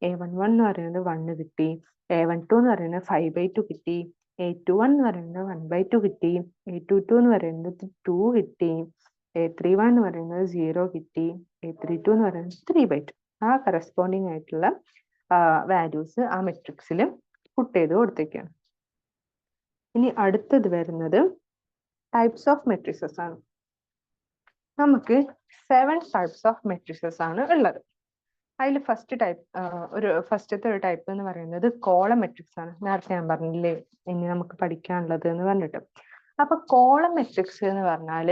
A11 എന്ന് പറയുന്നത് 1 കിട്ടി, A12 എന്ന് പറയുന്നത് 5/2 കിട്ടി, A21 എന്ന് പറയുന്നത് 1/2 കിട്ടി, A22 എന്ന് പറയുന്നത് 2 കിട്ടി, A31 എന്ന് പറയുന്നത് 0 കിട്ടി, A32 എന്ന് പറയുന്നത് 3/2. ആ കറസ്പോണ്ടിങ് ആയിട്ടുള്ള വാല്യൂസ് ആ മെട്രിക്സിൽ പുട്ട് ചെയ്ത് കൊടുത്തേക്കാണ്. ഇനി അടുത്തത് വരുന്നത് ടൈപ്സ് ഓഫ് മെട്രിസസ് ആണ്. നമുക്ക് 7 ടൈപ്സ് ഓഫ് മെട്രിസസ് ആണ് ഉള്ളത്. അതിൽ ഫസ്റ്റത്തെ ഒരു ടൈപ്പ് എന്ന് പറയുന്നത് കോളം മെട്രിക്സ് ആണ്. നേരത്തെ ഞാൻ പറഞ്ഞില്ലേ ഇനി നമുക്ക് പഠിക്കാനുള്ളത് എന്ന് പറഞ്ഞിട്ട്. അപ്പൊ കോളം മെട്രിക്സ് എന്ന് പറഞ്ഞാൽ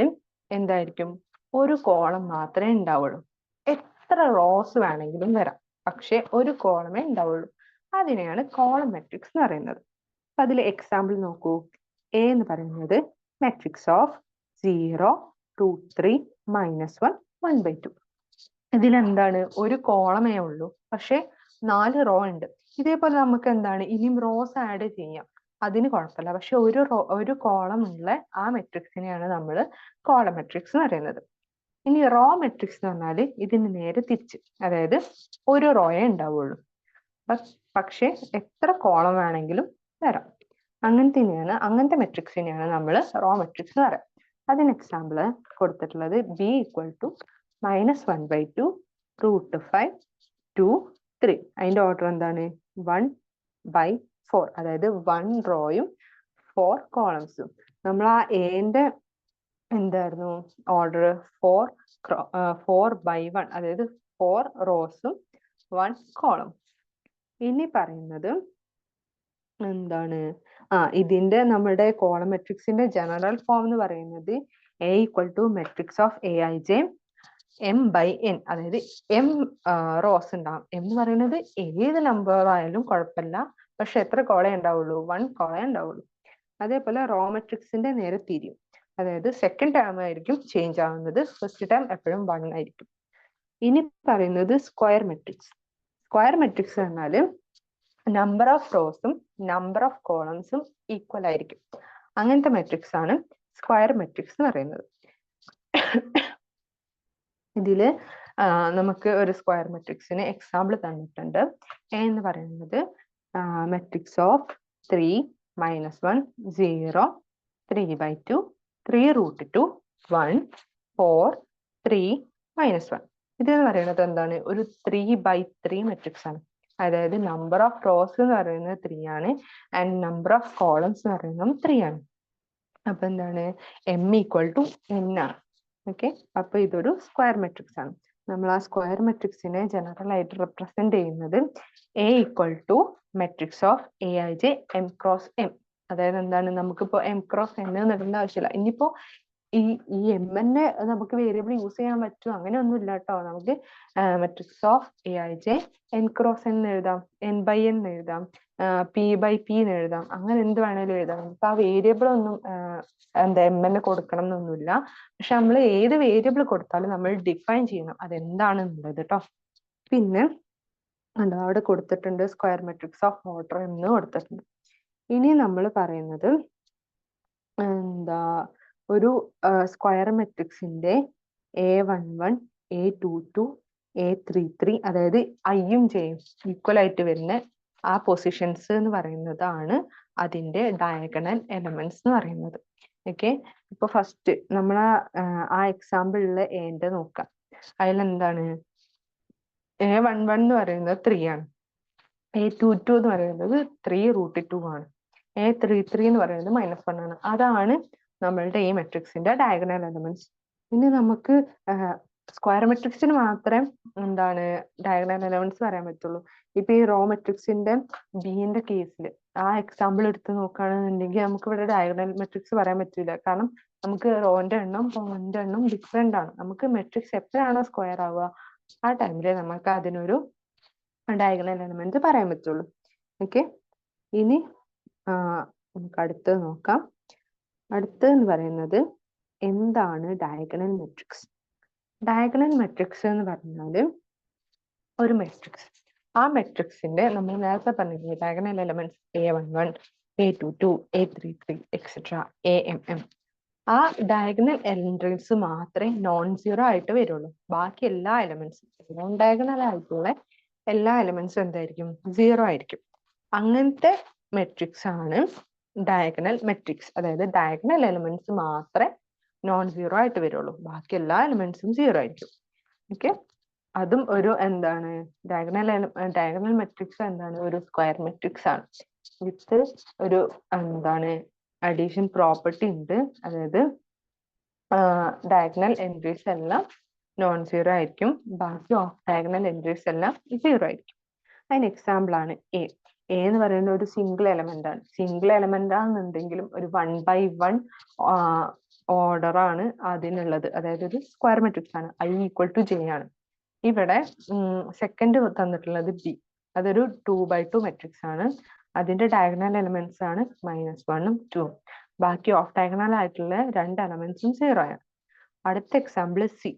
എന്തായിരിക്കും? ഒരു കോളം മാത്രമേ ഉണ്ടാവുള്ളൂ. എത്ര റോസ് വേണമെങ്കിലും വരാം, പക്ഷെ ഒരു കോളമേ ഉണ്ടാവുള്ളൂ. അതിനെയാണ് കോളം മെട്രിക്സ് എന്ന് പറയുന്നത്. അപ്പൊ അതിൽ എക്സാമ്പിൾ നോക്കൂ. എ എന്ന് പറയുന്നത് മെട്രിക്സ് ഓഫ് 0, 2, 3, -1, 1/2. ഇതിലെന്താണ്? ഒരു കോളമേ ഉള്ളൂ, പക്ഷെ 4 റോ ഉണ്ട്. ഇതേപോലെ നമുക്ക് എന്താണ് ഇനിയും റോസ് ആഡ് ചെയ്യാം, അതിന് കുഴപ്പമില്ല. പക്ഷെ ഒരു കോളം ഉള്ള ആ മെട്രിക്സിനെയാണ് നമ്മൾ കോളം മെട്രിക്സ് എന്ന് പറയുന്നത്. ഇനി റോ മെട്രിക്സ് എന്ന് പറഞ്ഞാൽ ഇതിന് നേരെ തിരിച്ച്, അതായത് ഒരു റോയേ ഉണ്ടാവുള്ളൂ, പക്ഷെ എത്ര കോളം വേണമെങ്കിലും വരാം. അങ്ങനത്തെ മെട്രിക്സിനെയാണ് നമ്മൾ റോ മെട്രിക്സ് എന്ന് പറയാം. അതിന് എക്സാമ്പിൾ കൊടുത്തിട്ടുള്ളത് b = -1/2, √5, 2, 3. അതിന്റെ ഓർഡർ എന്താണ്? 1/4, അതായത് 1 റോയും 4 കോളംസും. നമ്മൾ ആ എന്റെ എന്തായിരുന്നു ഓർഡർ? 4/1, അതായത് 4 റോസും 1 കോളം. ഇനി പറയുന്നത് എന്താണ്? ഇതിന്റെ നമ്മുടെ കോളം മെട്രിക്സിന്റെ ജനറൽ ഫോം എന്ന് പറയുന്നത് A = matrix of Aij m/n, അതായത് m റോസ് ഉണ്ടാവും. എന്ന് പറയുന്നത് ഏത് നമ്പർ ആയാലും കുഴപ്പമില്ല, പക്ഷെ എത്ര കോളേ ഉണ്ടാവുള്ളൂ? 1 കോളേ ഉണ്ടാവുള്ളൂ. അതേപോലെ റോ മെട്രിക്സിന്റെ നേരെ തിരിയും, അതായത് സെക്കൻഡ് ടേം ആയിരിക്കും ചേഞ്ച് ആവുന്നത്, ഫസ്റ്റ് ടേം എപ്പോഴും 1 ആയിരിക്കും. ഇനി പറയുന്നത് സ്ക്വയർ മെട്രിക്സ്. സ്ക്വയർ മെട്രിക്സ് പറഞ്ഞാല് നമ്പർ ഓഫ് റോസും നമ്പർ ഓഫ് കോളംസും ഈക്വൽ ആയിരിക്കും. അങ്ങനത്തെ മെട്രിക്സ് ആണ് സ്ക്വയർ മെട്രിക്സ് എന്ന് പറയുന്നത്. ഇതില് നമുക്ക് ഒരു സ്ക്വയർ മെട്രിക്സിന് എക്സാമ്പിൾ തന്നിട്ടുണ്ട്. എ എന്ന് പറയുന്നത് മെട്രിക്സ് ഓഫ് 3, -1, 0, 3/2, 3√2, 1, 4, 3, -1. ഇതെന്ന് പറയുന്നത് എന്താണ്? ഒരു 3/3 മെട്രിക്സ് ആണ്. അതായത് നമ്പർ ഓഫ് റോസ് എന്ന് പറയുന്നത് 3 ആണ്, ആൻഡ് നമ്പർ ഓഫ് കോളംസ് എന്ന് പറയുന്നത് 3 ആണ്. അപ്പൊ എന്താണ്? m = n ആണ്. ഓക്കെ, അപ്പൊ ഇതൊരു സ്ക്വയർ മെട്രിക്സ് ആണ്. നമ്മൾ ആ സ്ക്വയർ മെട്രിക്സിനെ ജനറൽ ആയിട്ട് റെപ്രസെന്റ് ചെയ്യുന്നത് A = matrix of Aij m×m. അതായത് എന്താണ്? നമുക്കിപ്പോ m×n ഇടേണ്ട ആവശ്യമില്ല. ഇനിയിപ്പോ ഈ m തന്നെ നമുക്ക് വേരിയബിൾ യൂസ് ചെയ്യാൻ പറ്റും, അങ്ങനെയൊന്നും ഇല്ല കേട്ടോ. നമുക്ക് മെട്രിക്സ് ഓഫ് Aij n×n എഴുതാം, n/n എഴുതാം, p/p എഴുതാം, അങ്ങനെ എന്ത് വേണേലും എഴുതാം. നമുക്ക് ആ വേരിയബിൾ ഒന്നും എന്താ m കൊടുക്കണം എന്നൊന്നുമില്ല. പക്ഷെ നമ്മൾ ഏത് വേരിയബിൾ കൊടുത്താലും നമ്മൾ ഡിഫൈൻ ചെയ്യണം അതെന്താണെന്നുള്ളത് കേട്ടോ. പിന്നെ അവിടെ കൊടുത്തിട്ടുണ്ട് സ്ക്വയർ മെട്രിക്സ് ഓഫ് ഓർഡർ എന്ന് കൊടുത്തിട്ടുണ്ട്. ഇനി നമ്മൾ പറയുന്നത് എന്താ? ഒരു സ്ക്വയർ മെട്രിക്സിന്റെ A11, A22, A33, അതായത് ഐയും ജെയും ഈക്വൽ ആയിട്ട് വരുന്ന ആ പൊസിഷൻസ് എന്ന് പറയുന്നതാണ് അതിന്റെ ഡയഗണൽ എലമെന്റ്സ് എന്ന് പറയുന്നത്. ഓക്കെ, ഇപ്പൊ ഫസ്റ്റ് നമ്മൾ ആ എക്സാമ്പിളില് എന്റെ നോക്കാം. അതിലെന്താണ്? A11 എന്ന് പറയുന്നത് 3 ആണ്, A22 എന്ന് പറയുന്നത് 3√2 ആണ്, A33 എന്ന് പറയുന്നത് -1 ആണ്. അതാണ് നമ്മളുടെ ഈ മെട്രിക്സിന്റെ ഡയഗണൽ എലമെന്റ്സ്. ഇനി നമുക്ക് സ്ക്വയർ മെട്രിക്സിന് മാത്രമേ എന്താണ് ഡയഗണൽ എലമെന്റ്സ് പറയാൻ പറ്റുള്ളൂ. ഇപ്പൊ ഈ റോ മെട്രിക്സിന്റെ ബിന്റെ കേസിൽ ആ എക്സാമ്പിൾ എടുത്ത് നോക്കുകയാണെന്നുണ്ടെങ്കിൽ നമുക്ക് ഇവിടെ ഡയഗണൽ മെട്രിക്സ് പറയാൻ പറ്റില്ല. കാരണം നമുക്ക് റോന്റെ എണ്ണം കോളന്റെ എണ്ണം ഡിഫറെന്റ് ആണ്. നമുക്ക് മെട്രിക്സ് എപ്പോഴാണോ സ്ക്വയർ ആവുക ആ ടൈമില് നമുക്ക് അതിനൊരു ഡയഗണൽ എലമെന്റ് പറയാൻ പറ്റുള്ളൂ. ഓക്കെ, ഇനി നമുക്ക് അടുത്തത് നോക്കാം. അടുത്തെന്ന് പറയുന്നത് എന്താണ് ഡയഗണൽ മെട്രിക്സ്? ഡയഗണൽ മെട്രിക്സ് എന്ന് പറഞ്ഞാൽ ഒരു മെട്രിക്സ്, ആ മെട്രിക്സിന്റെ നമ്മൾ നേരത്തെ പറഞ്ഞില്ലേ diagonal elements A11, A22, A33 etcetera AMM. ആ ഡയഗണൽ എൻട്രീസ് മാത്രമേ നോൺ സീറോ ആയിട്ട് വരുള്ളൂ. ബാക്കി എല്ലാ എലമെന്റ്സും നോൺ ഡയഗണൽ ആയിട്ടുള്ള എല്ലാ എലമെന്റ്സും എന്തായിരിക്കും? 0 ആയിരിക്കും. അങ്ങനത്തെ മെട്രിക്സ് ആണ് ഡയഗണൽ മെട്രിക്സ്. അതായത് ഡയഗണൽ എലമെന്റ്സ് മാത്രമേ നോൺ സീറോ ആയിട്ട് വരുള്ളൂ, ബാക്കി എല്ലാ എലമെന്റ്സും 0 ആയിരിക്കും. ഓക്കെ, അതും ഒരു എന്താണ് ഡയഗണൽ മെട്രിക്സ് എന്താണ്? ഒരു സ്ക്വയർ മെട്രിക്സ് ആണ് വിത്ത് ഒരു എന്താണ് അഡീഷൻ പ്രോപ്പർട്ടി ഉണ്ട്. അതായത് ഡയഗണൽ എൻട്രീസ് എല്ലാം നോൺ സീറോ ആയിരിക്കും. ബാക്കി ഓഫ് ഡയഗണൽ എൻട്രീസ് എല്ലാം സീറോ ആയിരിക്കും. അതിന് എക്സാമ്പിൾ ആണ് എ. എ എന്ന് പറയുന്നത് ഒരു സിംഗിൾ എലമെന്റ് ആണ്. സിംഗിൾ എലമെന്റ് ആണെന്നുണ്ടെങ്കിലും ഒരു 1/1 ഓർഡർ ആണ് അതിനുള്ളത്. അതായത് ഒരു സ്ക്വയർ മെട്രിക്സ് ആണ്. I = J ആണ്. ഇവിടെ സെക്കൻഡ് തന്നിട്ടുള്ളത് ബി. അതൊരു 2/2 മെട്രിക്സ് ആണ്. അതിന്റെ ഡയഗണൽ എലമെന്റ്സ് ആണ് -1ഉം 2ഉം. ബാക്കി ഓഫ് ഡയഗണൽ ആയിട്ടുള്ള രണ്ട് എലമെന്റ്സും സീറോ ആണ്. അടുത്ത എക്സാമ്പിൾ സി.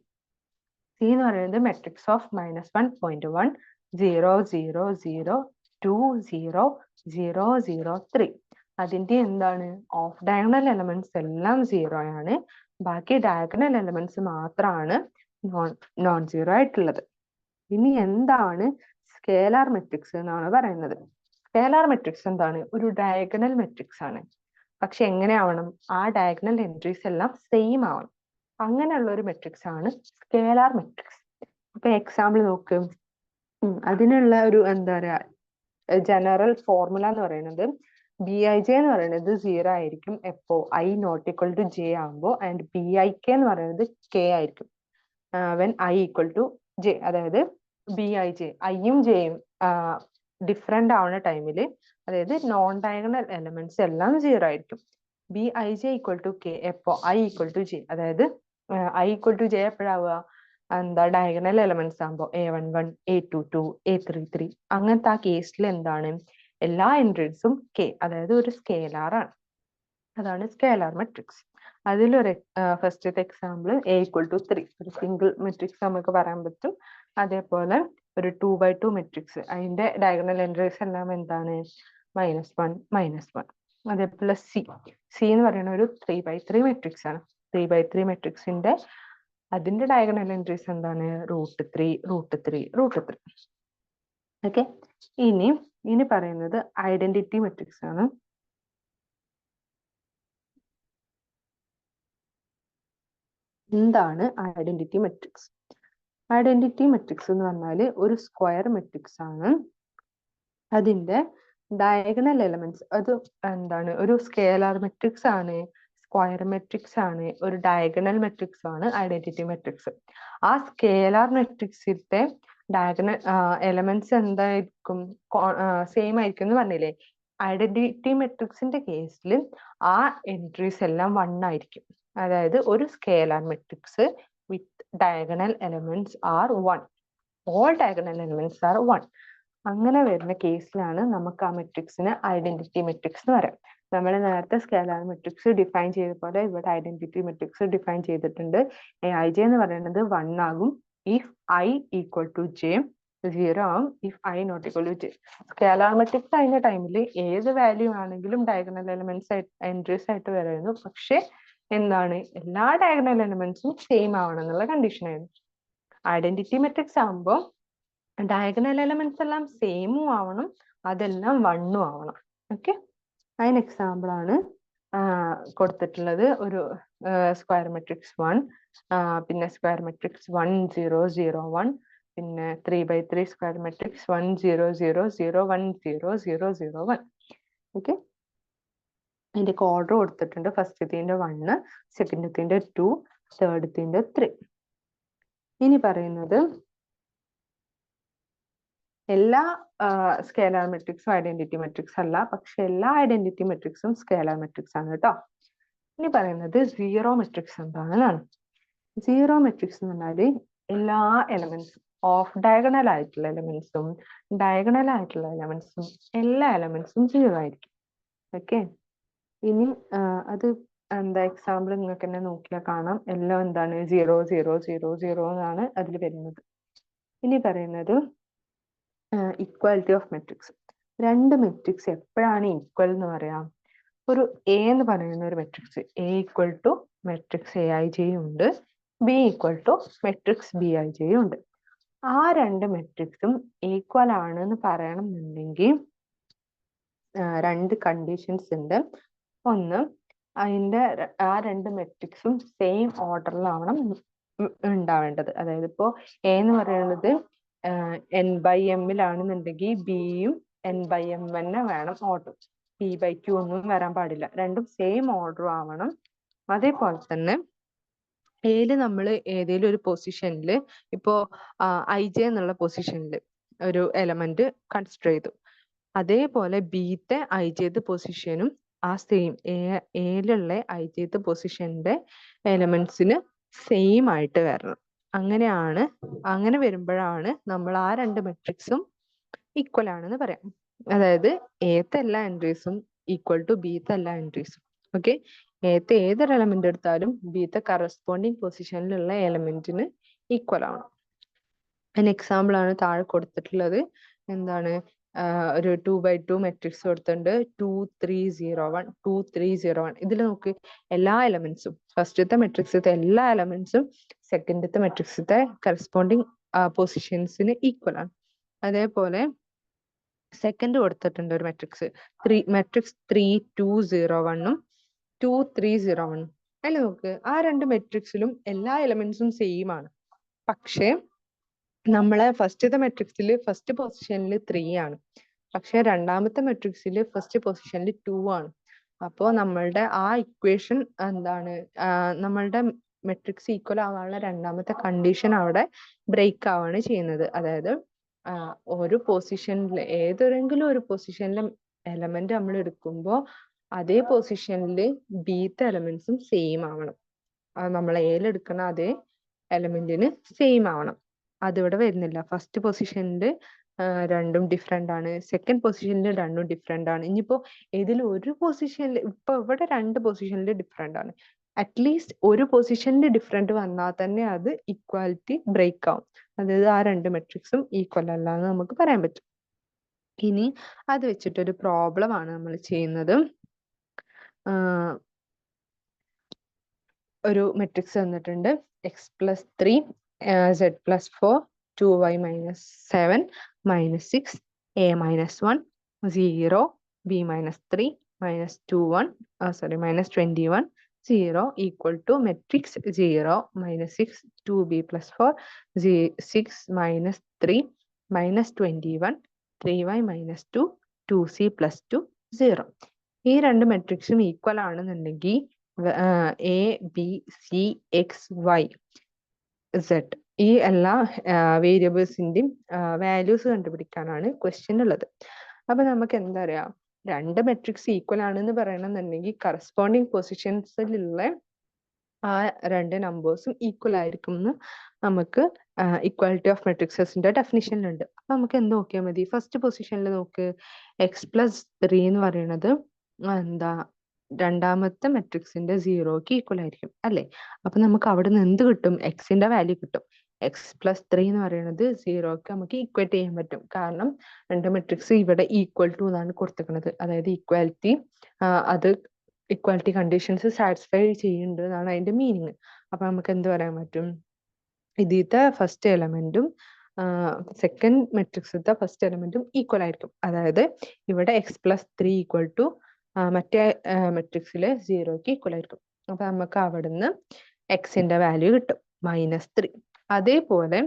സി എന്ന് പറയുന്നത് മെട്രിക്സ് ഓഫ് -1.1 0 0 0 2 0 0 0 3. അതിന്റെ എന്താണ് ഓഫ് ഡയഗണൽ എലമെന്റ്സ് എല്ലാം സീറോ ആണ്. ബാക്കി ഡയഗണൽ എലമെന്റ്സ് മാത്രമാണ് നോൺ സീറോ ആയിട്ടുള്ളത്. ഇനി എന്താണ് സ്കേലാർ മെട്രിക്സ് എന്നാണ് പറയുന്നത്. സ്കേലാർ മെട്രിക്സ് എന്താണ്? ഒരു ഡയഗണൽ മെട്രിക്സ് ആണ്. പക്ഷെ എങ്ങനെ ആവണം? ആ ഡയഗണൽ എൻട്രീസ് എല്ലാം സെയിം ആവണം. അങ്ങനെയുള്ള ഒരു മെട്രിക്സ് ആണ് സ്കേലാർ മെട്രിക്സ്. അപ്പൊ എക്സാമ്പിൾ നോക്ക്. അതിനുള്ള ഒരു എന്താ പറയാ ജനറൽ ഫോർമുല എന്ന് പറയുന്നത് BIJ എന്ന് പറയുന്നത് 0 ആയിരിക്കും എപ്പോ I ≠ J ആകുമ്പോൾ. ആൻഡ് BIK എന്ന് പറയുന്നത് K ആയിരിക്കും when I = J. അതായത് BIJ ഐയും ജെയും ഡിഫറെന്റ് ആവുന്ന ടൈമിൽ, അതായത് നോൺ ഡയഗണൽ എലമെന്റ്സ് എല്ലാം സീറോ ആയിരിക്കും. BIJ = K എപ്പോ I = J. അതായത് I = J എപ്പോഴാവുക? എന്താ ഡയഗണൽ എലമെന്റ്സ് ആകുമ്പോൾ A11 A22 A33 അങ്ങനത്തെ ആ കേസിൽ എന്താണ് എല്ലാ എൻട്രീസും K, അതായത് ഒരു സ്കേലാർ ആണ്. അതാണ് സ്കേലാർ മെട്രിക്സ്. അതിലൊരു ഫസ്റ്റത്തെ എക്സാമ്പിൾ A = 3. ഒരു സിംഗിൾ മെട്രിക്സ് നമുക്ക് പറയാൻ പറ്റും. അതേപോലെ ഒരു 2/2 മെട്രിക്സ്, അതിന്റെ ഡയഗണൽ എൻട്രീസ് എല്ലാം എന്താണ് -1 -1. അതേപോലെ സി എന്ന് പറയുന്ന ഒരു 3/3 മെട്രിക്സ് ആണ്. 3/3 മെട്രിക്സിന്റെ അതിന്റെ ഡയഗണൽ എൻട്രീസ് എന്താണ് √3 √3 √3. ഓക്കെ. ഇനി പറയുന്നത് ഐഡന്റിറ്റി മെട്രിക്സ് ആണ്. എന്താണ് ഐഡന്റിറ്റി മെട്രിക്സ്? ഐഡന്റിറ്റി മെട്രിക്സ് എന്ന് പറഞ്ഞാൽ ഒരു സ്ക്വയർ മെട്രിക്സ് ആണ്. അതിന്റെ ഡയഗണൽ എലമെന്റ്സ് അത് എന്താണ് ഒരു സ്കേലാർ മെട്രിക്സ് ആണ്, സ്ക്വയർ മെട്രിക്സ് ആണ്, ഒരു ഡയഗണൽ മെട്രിക്സ് ആണ് ഐഡന്റിറ്റി മെട്രിക്സ്. ആ സ്കേലാർ മെട്രിക്സിന്റെ ഡയഗണൽ എലമെന്റ്സ് എന്തായിരിക്കും? സെയിം ആയിരിക്കും എന്ന് പറഞ്ഞില്ലേ. ഐഡന്റിറ്റി മെട്രിക്സിന്റെ കേസിൽ ആ എൻട്രീസ് എല്ലാം 1 ആയിരിക്കും. അതായത് ഒരു സ്കേലാർ മെട്രിക്സ് വിത്ത് diagonal elements R 1. All diagonal elements R 1. അങ്ങനെ വരുന്ന കേസിലാണ് നമുക്ക് ആ മെട്രിക്സിന് ഐഡന്റിറ്റി മെട്രിക്സ് എന്ന് പറയാം. നമ്മൾ നേരത്തെ സ്കേലാർ മെട്രിക്സ് ഡിഫൈൻ ചെയ്ത പോലെ ഇവിടെ ഐഡന്റിറ്റി മെട്രിക്സ് ഡിഫൈൻ ചെയ്തിട്ടുണ്ട്. Aij എന്ന് പറയുന്നത് 1 ആകും ഇഫ് I = J, 0 ആവും if I ≠ J. Scalar matrix അതിന്റെ ടൈമിൽ ഏത് വാല്യൂ ആണെങ്കിലും ഡയഗണൽ എലമെന്റ്സ് എൻട്രീസ് ആയിട്ട് വരുന്നു. പക്ഷെ എന്താണ് എല്ലാ ഡയഗണൽ എലമെന്റ്സും സെയിം ആവണം എന്നുള്ള കണ്ടീഷൻ ആയിരുന്നു. ഐഡന്റിറ്റി മെട്രിക്സ് ആകുമ്പോൾ ഡയഗണൽ എലമെന്റ്സ് എല്ലാം സെയിമും ആവണം, അതെല്ലാം 1ഉം ആവണം. ഓക്കെ. അതിന് എക്സാമ്പിൾ ആണ് കൊടുത്തിട്ടുള്ളത് ഒരു സ്ക്വയർ മെട്രിക്സ് 1, പിന്നെ സ്ക്വയർ മെട്രിക്സ് 1 0 0 1, പിന്നെ 3/3 സ്ക്വയർ മെട്രിക്സ് 1 0 0 0 1 0 0 0 1. ഓക്കെ. അതിന്റെ ഓർഡർ കൊടുത്തിട്ടുണ്ട്. ഫസ്റ്റത്തിന്റെ 1, സെക്കൻഡത്തിന്റെ 2, തേർഡത്തിന്റെ 3. ഇനി പറയുന്നത് എല്ലാ സ്കേലാർ മെട്രിക്സും ഐഡന്റിറ്റി മെട്രിക്സ് അല്ല, പക്ഷെ എല്ലാ ഐഡന്റിറ്റി മെട്രിക്സും സ്കേലാർ മെട്രിക്സ് ആണ് കേട്ടോ. ഇനി പറയുന്നത് സീറോ മെട്രിക്സ് എന്താണെന്നാണ്. സീറോ മെട്രിക്സ് എന്ന് പറഞ്ഞാല് എല്ലാ എലമെന്റ്സും ഓഫ് ഡയഗണൽ ആയിട്ടുള്ള എലമെന്റ്സും ഡയഗണൽ ആയിട്ടുള്ള എലമെന്റ്സും എല്ലാ എലമെന്റ്സും സീറോ ആയിരിക്കും. ഓക്കെ. ഇനി അത് എന്താ എക്സാമ്പിൾ നിങ്ങൾക്ക് തന്നെ നോക്കിയാൽ കാണാം. എല്ലാം എന്താണ് 0 0 0 0 എന്നാണ് അതിൽ വരുന്നത്. ഇനി പറയുന്നത് ഇക്വാലിറ്റി ഓഫ് മെട്രിക്സ്. രണ്ട് മെട്രിക്സ് എപ്പോഴാണ് ഈക്വൽ എന്ന് പറയാം? ഒരു എ എന്ന് പറയുന്ന ഒരു മെട്രിക്സ് A = മെട്രിക്സ് Aij ഉണ്ട്, B = മെട്രിക്സ് Bij ഉണ്ട്. ആ രണ്ട് മെട്രിക്സും ഈക്വൽ ആണ് എന്ന് പറയണം എന്നുണ്ടെങ്കിൽ രണ്ട് കണ്ടീഷൻസ് ഉണ്ട്. ഒന്ന്, അതിന്റെ ആ രണ്ട് മെട്രിക്സും സെയിം ഓർഡറിലാവണം ഉണ്ടാവേണ്ടത്. അതായത് ഇപ്പോ A എന്ന് പറയുന്നത് n/m ലാണെന്നുണ്ടെങ്കിൽ ബിയും n/m തന്നെ വേണം ഓർഡർ. p/q ഒന്നും വരാൻ പാടില്ല. രണ്ടും സെയിം ഓർഡർ ആവണം. അതേപോലെ തന്നെ എയിൽ നമ്മൾ ഏതെങ്കിലും ഒരു പൊസിഷനിൽ ഇപ്പോ ij എന്നുള്ള പൊസിഷനിൽ ഒരു എലമെന്റ് കൺസിഡർ ചെയ്തു. അതേപോലെ ബിത്തെ ijth പൊസിഷനും ആ സെയിം എയിലുള്ള ijth പൊസിഷന്റെ എലമെന്റ്സിന് സെയിം ആയിട്ട് വരണം. അങ്ങനെ വരുമ്പോഴാണ് നമ്മൾ ആ രണ്ട് മെട്രിക്സും ഈക്വൽ ആണെന്ന് പറയാം. അതായത് എത്തെ എല്ലാ എൻട്രീസും ഈക്വൽ ടു ബിത്തെ എല്ലാ എൻട്രീസും. ഓക്കെ, എത്തെ ഏതൊരു എലമെന്റ് എടുത്താലും ബിത്തെ കറസ്പോണ്ടിങ് പൊസിഷനിലുള്ള എലമെന്റിന് ഈക്വൽ ആവണം. അതിന് എക്സാമ്പിൾ ആണ് താഴെ കൊടുത്തിട്ടുള്ളത്. എന്താണ്, ഒരു 2x2 മെട്രിക്സ് കൊടുത്തിട്ടുണ്ട്. 2 3 0 1 2 3 0 1. ഇതിൽ നോക്ക്, എല്ലാ എലമെന്റ്സും ഫസ്റ്റത്തെ മെട്രിക്സത്തെ എല്ലാ എലമെന്റ്സും സെക്കൻഡത്തെ മെട്രിക്സത്തെ കറസ്പോണ്ടിങ് പൊസിഷൻസിന് ഈക്വൽ ആണ്. അതേപോലെ സെക്കൻഡ് കൊടുത്തിട്ടുണ്ട് ഒരു മെട്രിക്സ് മെട്രിക്സ് 3 2 0 1ഉം 2 3 0 1ഉം. അതിൽ നോക്ക്, ആ രണ്ട് മെട്രിക്സിലും എല്ലാ എലമെന്റ്സും സെയിം ആണ്. പക്ഷേ നമ്മളെ ഫസ്റ്റത്തെ മെട്രിക്സിൽ ഫസ്റ്റ് പൊസിഷനിൽ 3 ആണ്, പക്ഷെ രണ്ടാമത്തെ മെട്രിക്സിൽ ഫസ്റ്റ് പൊസിഷനിൽ 2 ആണ്. അപ്പോൾ നമ്മളുടെ ആ ഇക്വേഷൻ എന്താണ്, നമ്മളുടെ മെട്രിക്സ് ഈക്വൽ ആവാനുള്ള രണ്ടാമത്തെ കണ്ടീഷൻ അവിടെ ബ്രേക്ക് ആവാണ് ചെയ്യുന്നത്. അതായത് ഒരു പൊസിഷനിൽ ഏതെങ്കിലും ഒരു പൊസിഷനിലെ എലമെന്റ് നമ്മൾ എടുക്കുമ്പോൾ അതേ പൊസിഷനിൽ ബിത്തെ എലമെന്റ്സും സെയിം ആവണം. നമ്മൾ എയിൽ എടുക്കുന്ന അതേ എലമെന്റിന് സെയിം ആവണം. അതിവിടെ വരുന്നില്ല. ഫസ്റ്റ് പൊസിഷനിൽ രണ്ടും ഡിഫറെന്റ് ആണ്, സെക്കൻഡ് പൊസിഷനിൽ രണ്ടും ഡിഫറെന്റ് ആണ്. ഇനിയിപ്പോ ഏതിൽ ഒരു പൊസിഷനിൽ, ഇപ്പൊ ഇവിടെ രണ്ട് പൊസിഷനിൽ ഡിഫറെന്റ് ആണ്, അറ്റ്ലീസ്റ്റ് ഒരു പൊസിഷനിൽ ഡിഫറെന്റ് വന്നാൽ തന്നെ അത് ഇക്വാലിറ്റി ബ്രേക്ക് ആവും. അതായത് ആ രണ്ട് മെട്രിക്സും ഈക്വൽ അല്ല എന്ന് നമുക്ക് പറയാൻ പറ്റും. ഇനി അത് വെച്ചിട്ടൊരു പ്രോബ്ലം ആണ് നമ്മൾ ചെയ്യുന്നത്. ഒരു മെട്രിക്സ് തന്നിട്ടുണ്ട്. X plus 3 Z plus 4 2y minus 7 minus 6 a minus 1 0 b minus 3 minus 21 minus 21 0 equal to matrix 0 minus 6 2b plus 4 6 minus 3 minus 21 3y minus 2 2c plus 2 0. ഈ രണ്ട് മെട്രിക്സും ഈക്വൽ ആണെന്നുണ്ടെങ്കിൽ A B C X Y Z ഈ എല്ലാ വേരിയബിൾസിന്റെയും values കണ്ടുപിടിക്കാനാണ് question ഉള്ളത്. അപ്പൊ നമുക്ക് എന്താ പറയാ, രണ്ട് മെട്രിക്സ് ഈക്വൽ ആണെന്ന് പറയണമെന്നുണ്ടെങ്കിൽ കറസ്പോണ്ടിങ് പൊസിഷൻസിലുള്ള ആ രണ്ട് നമ്പേഴ്സും ഈക്വൽ ആയിരിക്കും എന്ന് നമുക്ക് ഇക്വാലിറ്റി ഓഫ് മെട്രിക്സസിന്റെ ഡെഫിനിഷനിലുണ്ട്. അപ്പൊ നമുക്ക് എന്ത് നോക്കിയാൽ മതി, ഫസ്റ്റ് പൊസിഷനിൽ നോക്ക്, എക്സ് പ്ലസ് 3 എന്ന് പറയുന്നത് എന്താ രണ്ടാമത്തെ മെട്രിക്സിന്റെ സീറോക്ക് ഈക്വൽ ആയിരിക്കും അല്ലെ. അപ്പൊ നമുക്ക് അവിടെ നിന്ന് എന്ത് കിട്ടും, എക്സിന്റെ വാല്യൂ കിട്ടും. എക്സ് പ്ലസ് 3 എന്ന് പറയുന്നത് സീറോക്ക് നമുക്ക് ഈക്വേറ്റ് ചെയ്യാൻ പറ്റും, കാരണം രണ്ട് മെട്രിക്സ് ഇവിടെ ഈക്വൽ ടു എന്നാണ് കൊടുത്തിരിക്കുന്നത്. അതായത് ഈക്വാലിറ്റി അത് ഇക്വാലിറ്റി കണ്ടീഷൻസ് സാറ്റിസ്ഫൈ ചെയ്യുന്നുണ്ട് എന്നാണ് അതിന്റെ മീനിങ്. അപ്പൊ നമുക്ക് എന്ത് പറയാൻ പറ്റും, ഇതിലത്തെ ഫസ്റ്റ് എലമെന്റും സെക്കൻഡ് മെട്രിക്സിലത്തെ ഫസ്റ്റ് എലമെന്റും ഈക്വൽ ആയിരിക്കും. അതായത് ഇവിടെ എക്സ് പ്ലസ് 3 ഈക്വൽ ടു മറ്റേ മെട്രിക്സിലെ സീറോക്ക് ഈക്വൽ ആയിരിക്കും. അപ്പൊ നമുക്ക് അവിടുന്ന് എക്സിന്റെ വാല്യൂ കിട്ടും -3. അതേപോലെ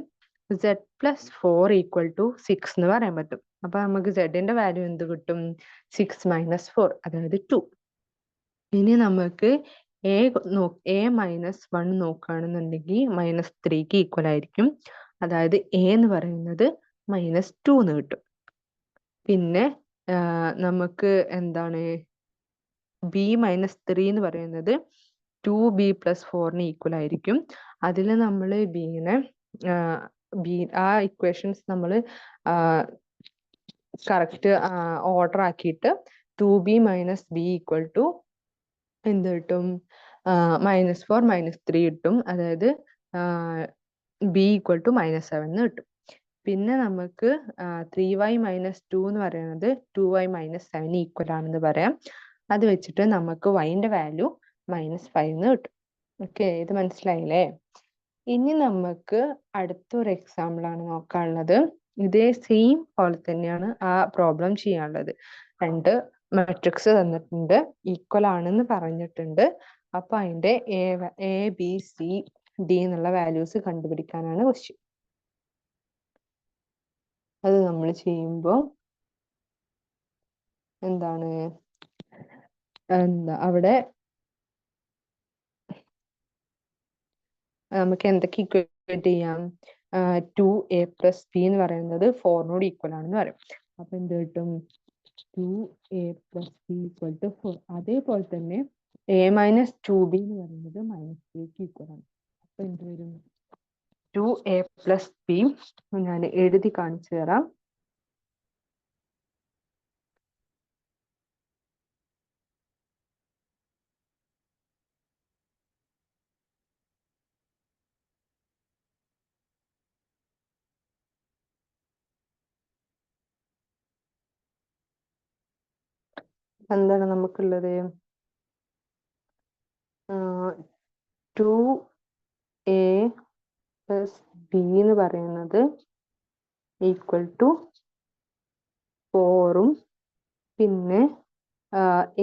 സെഡ് പ്ലസ് 4 ഈക്വൽ ടു 6 എന്ന് പറയാൻ പറ്റും. അപ്പൊ നമുക്ക് സെഡിന്റെ വാല്യൂ എന്ത് കിട്ടും, 6 മൈനസ് 4 അതായത് 2. ഇനി നമുക്ക് എ മൈനസ് 1 നോക്കുകയാണെന്നുണ്ടെങ്കിൽ -3ക്ക് ഈക്വൽ ആയിരിക്കും. അതായത് എ എന്ന് പറയുന്നത് -2 എന്ന് കിട്ടും. പിന്നെ നമുക്ക് എന്താണ് ബി -3 എന്ന് പറയുന്നത് 2b പ്ലസ് 4ന് ഈക്വൽ ആയിരിക്കും. അതിൽ നമ്മൾ ബിനെ ആ ഇക്വേഷൻസ് നമ്മൾ കറക്റ്റ് ഓർഡർ ആക്കിയിട്ട് 2b minus B equal to എന്ത് കിട്ടും, -4 -3 കിട്ടും. അതായത് ബി ഈക്വൽ ടു -7 എന്ന് കിട്ടും. പിന്നെ നമുക്ക് 3y മൈനസ് 2 എന്ന് പറയുന്നത് 2y മൈനസ് 7 ഈക്വൽ ആണെന്ന് പറയാം. അത് വെച്ചിട്ട് നമുക്ക് y-ന്റെ വാല്യൂ -5 എന്ന് കിട്ടും. ഓക്കെ, ഇത് മനസ്സിലായില്ലേ? ഇനി നമുക്ക് അടുത്തൊരു എക്സാമ്പിൾ ആണ് നോക്കാനുള്ളത്. ഇതേ സെയിം പോലെ തന്നെയാണ് ആ പ്രോബ്ലം ചെയ്യാനുള്ളത്. രണ്ട് മെട്രിക്സ് തന്നിട്ടുണ്ട്, ഈക്വൽ ആണെന്ന് പറഞ്ഞിട്ടുണ്ട്. അപ്പൊ അതിന്റെ എ ബി സി ഡി എന്നുള്ള വാല്യൂസ് കണ്ടുപിടിക്കാനാണ് ക്വസ്റ്റ്യൻ. അത് നമ്മൾ ചെയ്യുമ്പോൾ എന്താണ് അവിടെ നമുക്ക് എന്തൊക്കെ ഇക്വേറ്റ് ചെയ്യാം? 2a പ്ലസ് ബി എന്ന് പറയുന്നത് 4നോട് ഈക്വൽ ആണെന്ന് പറയും. അപ്പൊ എന്ത് കിട്ടും? 2a plus B equal to 4. അതേപോലെ തന്നെ a മൈനസ് 2b എന്ന് പറയുന്നത് മൈനസ് 3ക്ക് ഈക്വൽ ആണ്. അപ്പൊ എന്ത് വരും? 2a പ്ലസ് ബി ഞാൻ എഴുതി കാണിച്ചു തരാം. എന്താണ് നമുക്കുള്ളത്? 2a പ്ലസ് ബി എന്ന് പറയുന്നത് ഈക്വൽ ടു 4ഉം പിന്നെ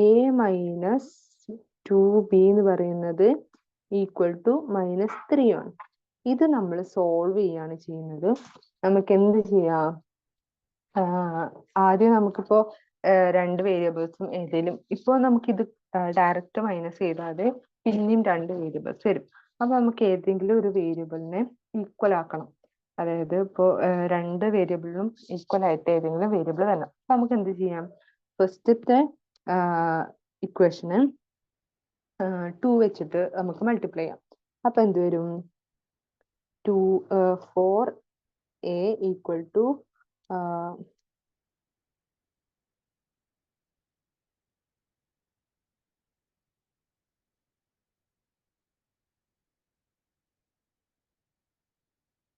a മൈനസ് 2b എന്ന് പറയുന്നത് ഈക്വൽ ടു മൈനസ് 3 ആണ്. ഇത് നമ്മൾ സോൾവ് ചെയ്യാണ് ചെയ്യുന്നത്. നമുക്ക് എന്ത് ചെയ്യാം? ആദ്യം നമുക്കിപ്പോ രണ്ട് വേരിയബിൾസും ഏതെങ്കിലും ഇപ്പൊ നമുക്കിത് ഡയറക്റ്റ് മൈനസ് ചെയ്താതെ പിന്നെയും രണ്ട് വേരിയബിൾസ് വരും. അപ്പൊ നമുക്ക് ഏതെങ്കിലും ഒരു വേരിയബിളിനെ ഈക്വൽ ആക്കണം. അതായത് ഇപ്പോ രണ്ട് വേരിയബിളിനും ഈക്വൽ ആയിട്ട് ഏതെങ്കിലും വേരിയബിൾ വരണം. അപ്പൊ നമുക്ക് എന്ത് ചെയ്യാം? ഫസ്റ്റത്തെ ഇക്വേഷന് 2 വെച്ചിട്ട് നമുക്ക് മൾട്ടിപ്ലൈ ചെയ്യാം. അപ്പൊ എന്ത് വരും? 4a equal to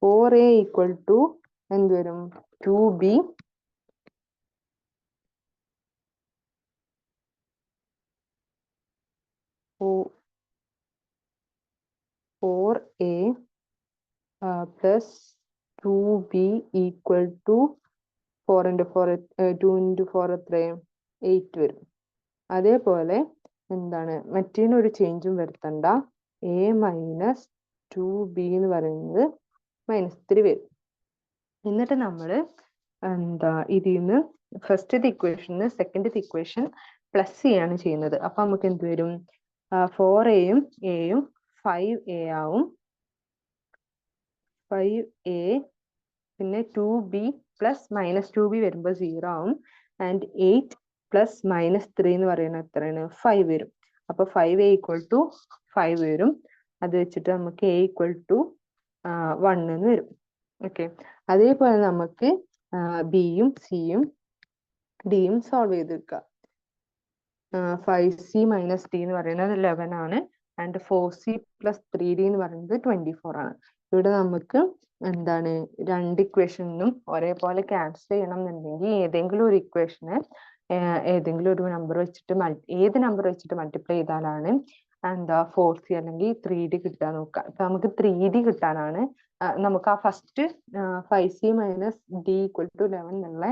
4a equal to എന്ത് വരും? 2b 4a plus 2b equal to 4 into 4 2 into 4 എത്രയും 8 വരും. അതേപോലെ എന്താണ് മറ്റേനൊരു ചേഞ്ചും വരുത്തണ്ട. a മൈനസ് 2b എന്ന് പറയുന്നത് മൈനസ് 3 വരും. എന്നിട്ട് നമ്മൾ എന്താ ഇതിന്ന് ഫസ്റ്റത്തെ ഇക്വേഷന് സെക്കൻഡത്തെ ഇക്വേഷൻ പ്ലസ് ചെയ്യാണ് ചെയ്യുന്നത്. അപ്പൊ നമുക്ക് എന്ത് വരും? 4aയും aയും 5a ആവും. 5a പിന്നെ 2b പ്ലസ് മൈനസ് 2b വരുമ്പോൾ 0 ആവും. ആൻഡ് 8 പ്ലസ് മൈനസ് 3 എന്ന് പറയുന്നത് എത്രയാണ്? 5 വരും. അപ്പൊ 5a ഈക്വൽ ടു 5 വരും. അത് വെച്ചിട്ട് നമുക്ക് a ഈക്വൽ ടു 1 എന്ന് വരും. ഓക്കെ, അതേപോലെ നമുക്ക് ബിയും സിയും ഡിയും സോൾവ് ചെയ്ത് വെക്കാം. 5c മൈനസ് ഡി എന്ന് പറയുന്നത് 11 ആണ്. ആൻഡ് 4c പ്ലസ് 3d എന്ന് പറയുന്നത് 24 ആണ്. ഇവിടെ നമുക്ക് എന്താണ് രണ്ട് ഇക്വേഷനും ഒരേപോലെ ക്യാൻസൽ ചെയ്യണം എന്നുണ്ടെങ്കിൽ ഏതെങ്കിലും ഒരു ഇക്വേഷന് ഏതെങ്കിലും ഒരു നമ്പർ വെച്ചിട്ട് ഏത് നമ്പർ വെച്ചിട്ട് മൾട്ടിപ്ലൈ ചെയ്താലാണ് എന്താ 4c അല്ലെങ്കിൽ 3d കിട്ടാൻ നോക്കുക. ഇപ്പൊ നമുക്ക് 3d കിട്ടാനാണ് നമുക്ക് ആ first 5c minus D equal to 11 എന്നുള്ള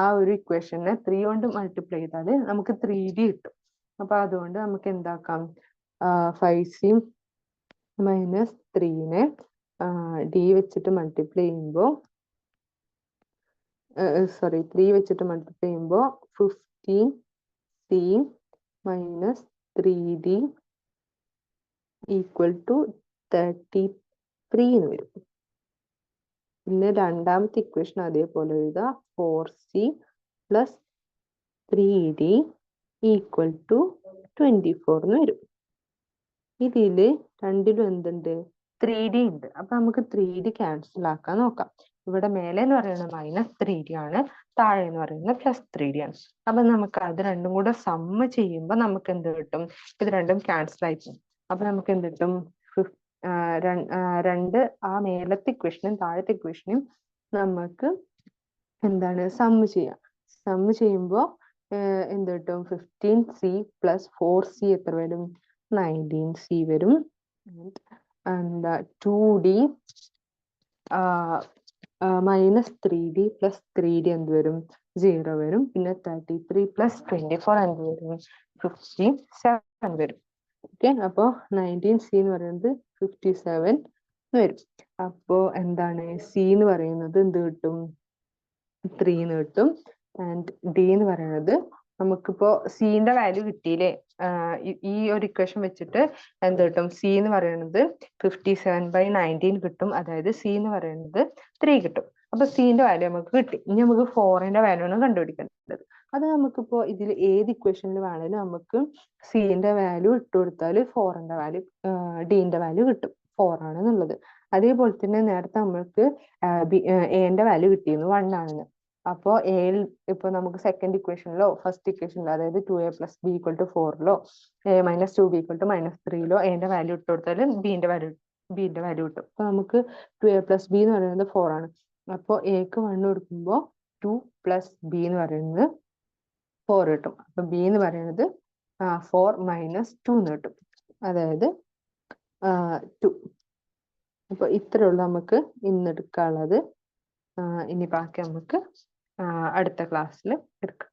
ആ ഒരു ഇക്വേഷനെ 3 കൊണ്ട് മൾട്ടിപ്ലൈ ചെയ്താൽ നമുക്ക് 3d കിട്ടും. അപ്പൊ അതുകൊണ്ട് നമുക്ക് എന്താക്കാം? 5c മൈനസ് 3നെ ഡി വെച്ചിട്ട് മൾട്ടിപ്ലൈ ചെയ്യുമ്പോൾ 3 വെച്ചിട്ട് മൾട്ടിപ്ലൈ ചെയ്യുമ്പോൾ 15c minus 3d equal to 33 എന്ന് വരും. പിന്നെ രണ്ടാമത്തെ ഇക്വേഷൻ അതേപോലെ എഴുതുക. 4c plus 3d equal to 24 എന്ന് വരും. ഇതില് രണ്ടിലും എന്തുണ്ട്? 3d ഉണ്ട്. അപ്പൊ നമുക്ക് 3d ക്യാൻസൽ ആക്കാൻ നോക്കാം. ഇവിടെ മേലെ എന്ന് പറയുന്നത് മൈനസ് 3d ആണ്, താഴെ എന്ന് പറയുന്നത് പ്ലസ് 3d ആണ്. അപ്പൊ നമുക്ക് അത് രണ്ടും കൂടെ സമ്മ് ചെയ്യുമ്പോൾ നമുക്ക് എന്ത് കിട്ടും? ഇത് രണ്ടും ക്യാൻസൽ ആയി പോകും. അപ്പൊ നമുക്ക് എന്ത് കിട്ടും? രണ്ട് ആ മേലത്തെ ഇക്വേഷനും താഴത്തെ ഇക്വേഷനും നമുക്ക് എന്താണ് സമ്മ് ചെയ്യാം. സമ്മ് ചെയ്യുമ്പോൾ എന്ത് കിട്ടും? 15c പ്ലസ് 4c എത്ര വരും? 19c വരും. എന്താ 2d minus 3d plus 3d എന്ത് വരും? 0 വരും. പിന്നെ 33 പ്ലസ് 24 എന്ത് വരും? 57 വരും. ഓക്കെ, അപ്പോ 19c എന്ന് പറയുന്നത് 57 വരും. അപ്പോ എന്താണ് c എന്ന് പറയുന്നത് എന്ത് കിട്ടും? 3 എന്ന് കിട്ടും. ആൻഡ് d എന്ന് പറയുന്നത് നമുക്കിപ്പോ c ന്റെ വാല്യൂ കിട്ടിയില്ലേ? ഈ ഒരു ഇക്വേഷൻ വെച്ചിട്ട് എന്ത് കിട്ടും? സി എന്ന് പറയുന്നത് 57/19 കിട്ടും. അതായത് സി എന്ന് പറയുന്നത് 3 കിട്ടും. അപ്പൊ സിന്റെ വാല്യൂ നമുക്ക് കിട്ടി. ഇനി നമുക്ക് 4ന്റെ വാല്യൂ ആണ് കണ്ടുപിടിക്കേണ്ടത്. അത് നമുക്കിപ്പോ ഇതിൽ ഏത് ഇക്വേഷനിൽ വേണേലും നമുക്ക് സിന്റെ വാല്യൂ ഇട്ട് കൊടുത്താൽ 4ന്റെ വാല്യൂ ഡിന്റെ വാല്യൂ കിട്ടും. 4 ആണെന്നുള്ളത്. അതേപോലെ തന്നെ നേരത്തെ നമ്മൾക്ക് എന്റെ വാല്യൂ കിട്ടിയിരുന്നു 1 ആണെന്ന്. അപ്പോ എയിൽ ഇപ്പൊ നമുക്ക് സെക്കൻഡ് ഇക്വേഷനിലോ ഫസ്റ്റ് ഇക്വേഷനിലോ അതായത് 2a + b = 4ലോ a - 2b = -3ലോ എന്റെ വാല്യൂ ഇട്ട് കൊടുത്താൽ ബിന്റെ വാല്യൂ കിട്ടും. അപ്പൊ നമുക്ക് 2a + b എന്ന് പറയുന്നത് 4 ആണ്. അപ്പൊ എക്ക് 1 കൊടുക്കുമ്പോൾ 2 + b എന്ന് പറയുന്നത് 4 കിട്ടും. അപ്പൊ ബി എന്ന് പറയുന്നത് 4 - 2 എന്ന് കിട്ടും. അതായത് 2. അപ്പൊ ഇത്രയേ ഉള്ളൂ നമുക്ക് ഇന്ന് എടുക്കാനുള്ളത്. ഇനി ബാക്കി നമുക്ക് അടുത്ത ക്ലാസ്സിൽ എടുക്കാം.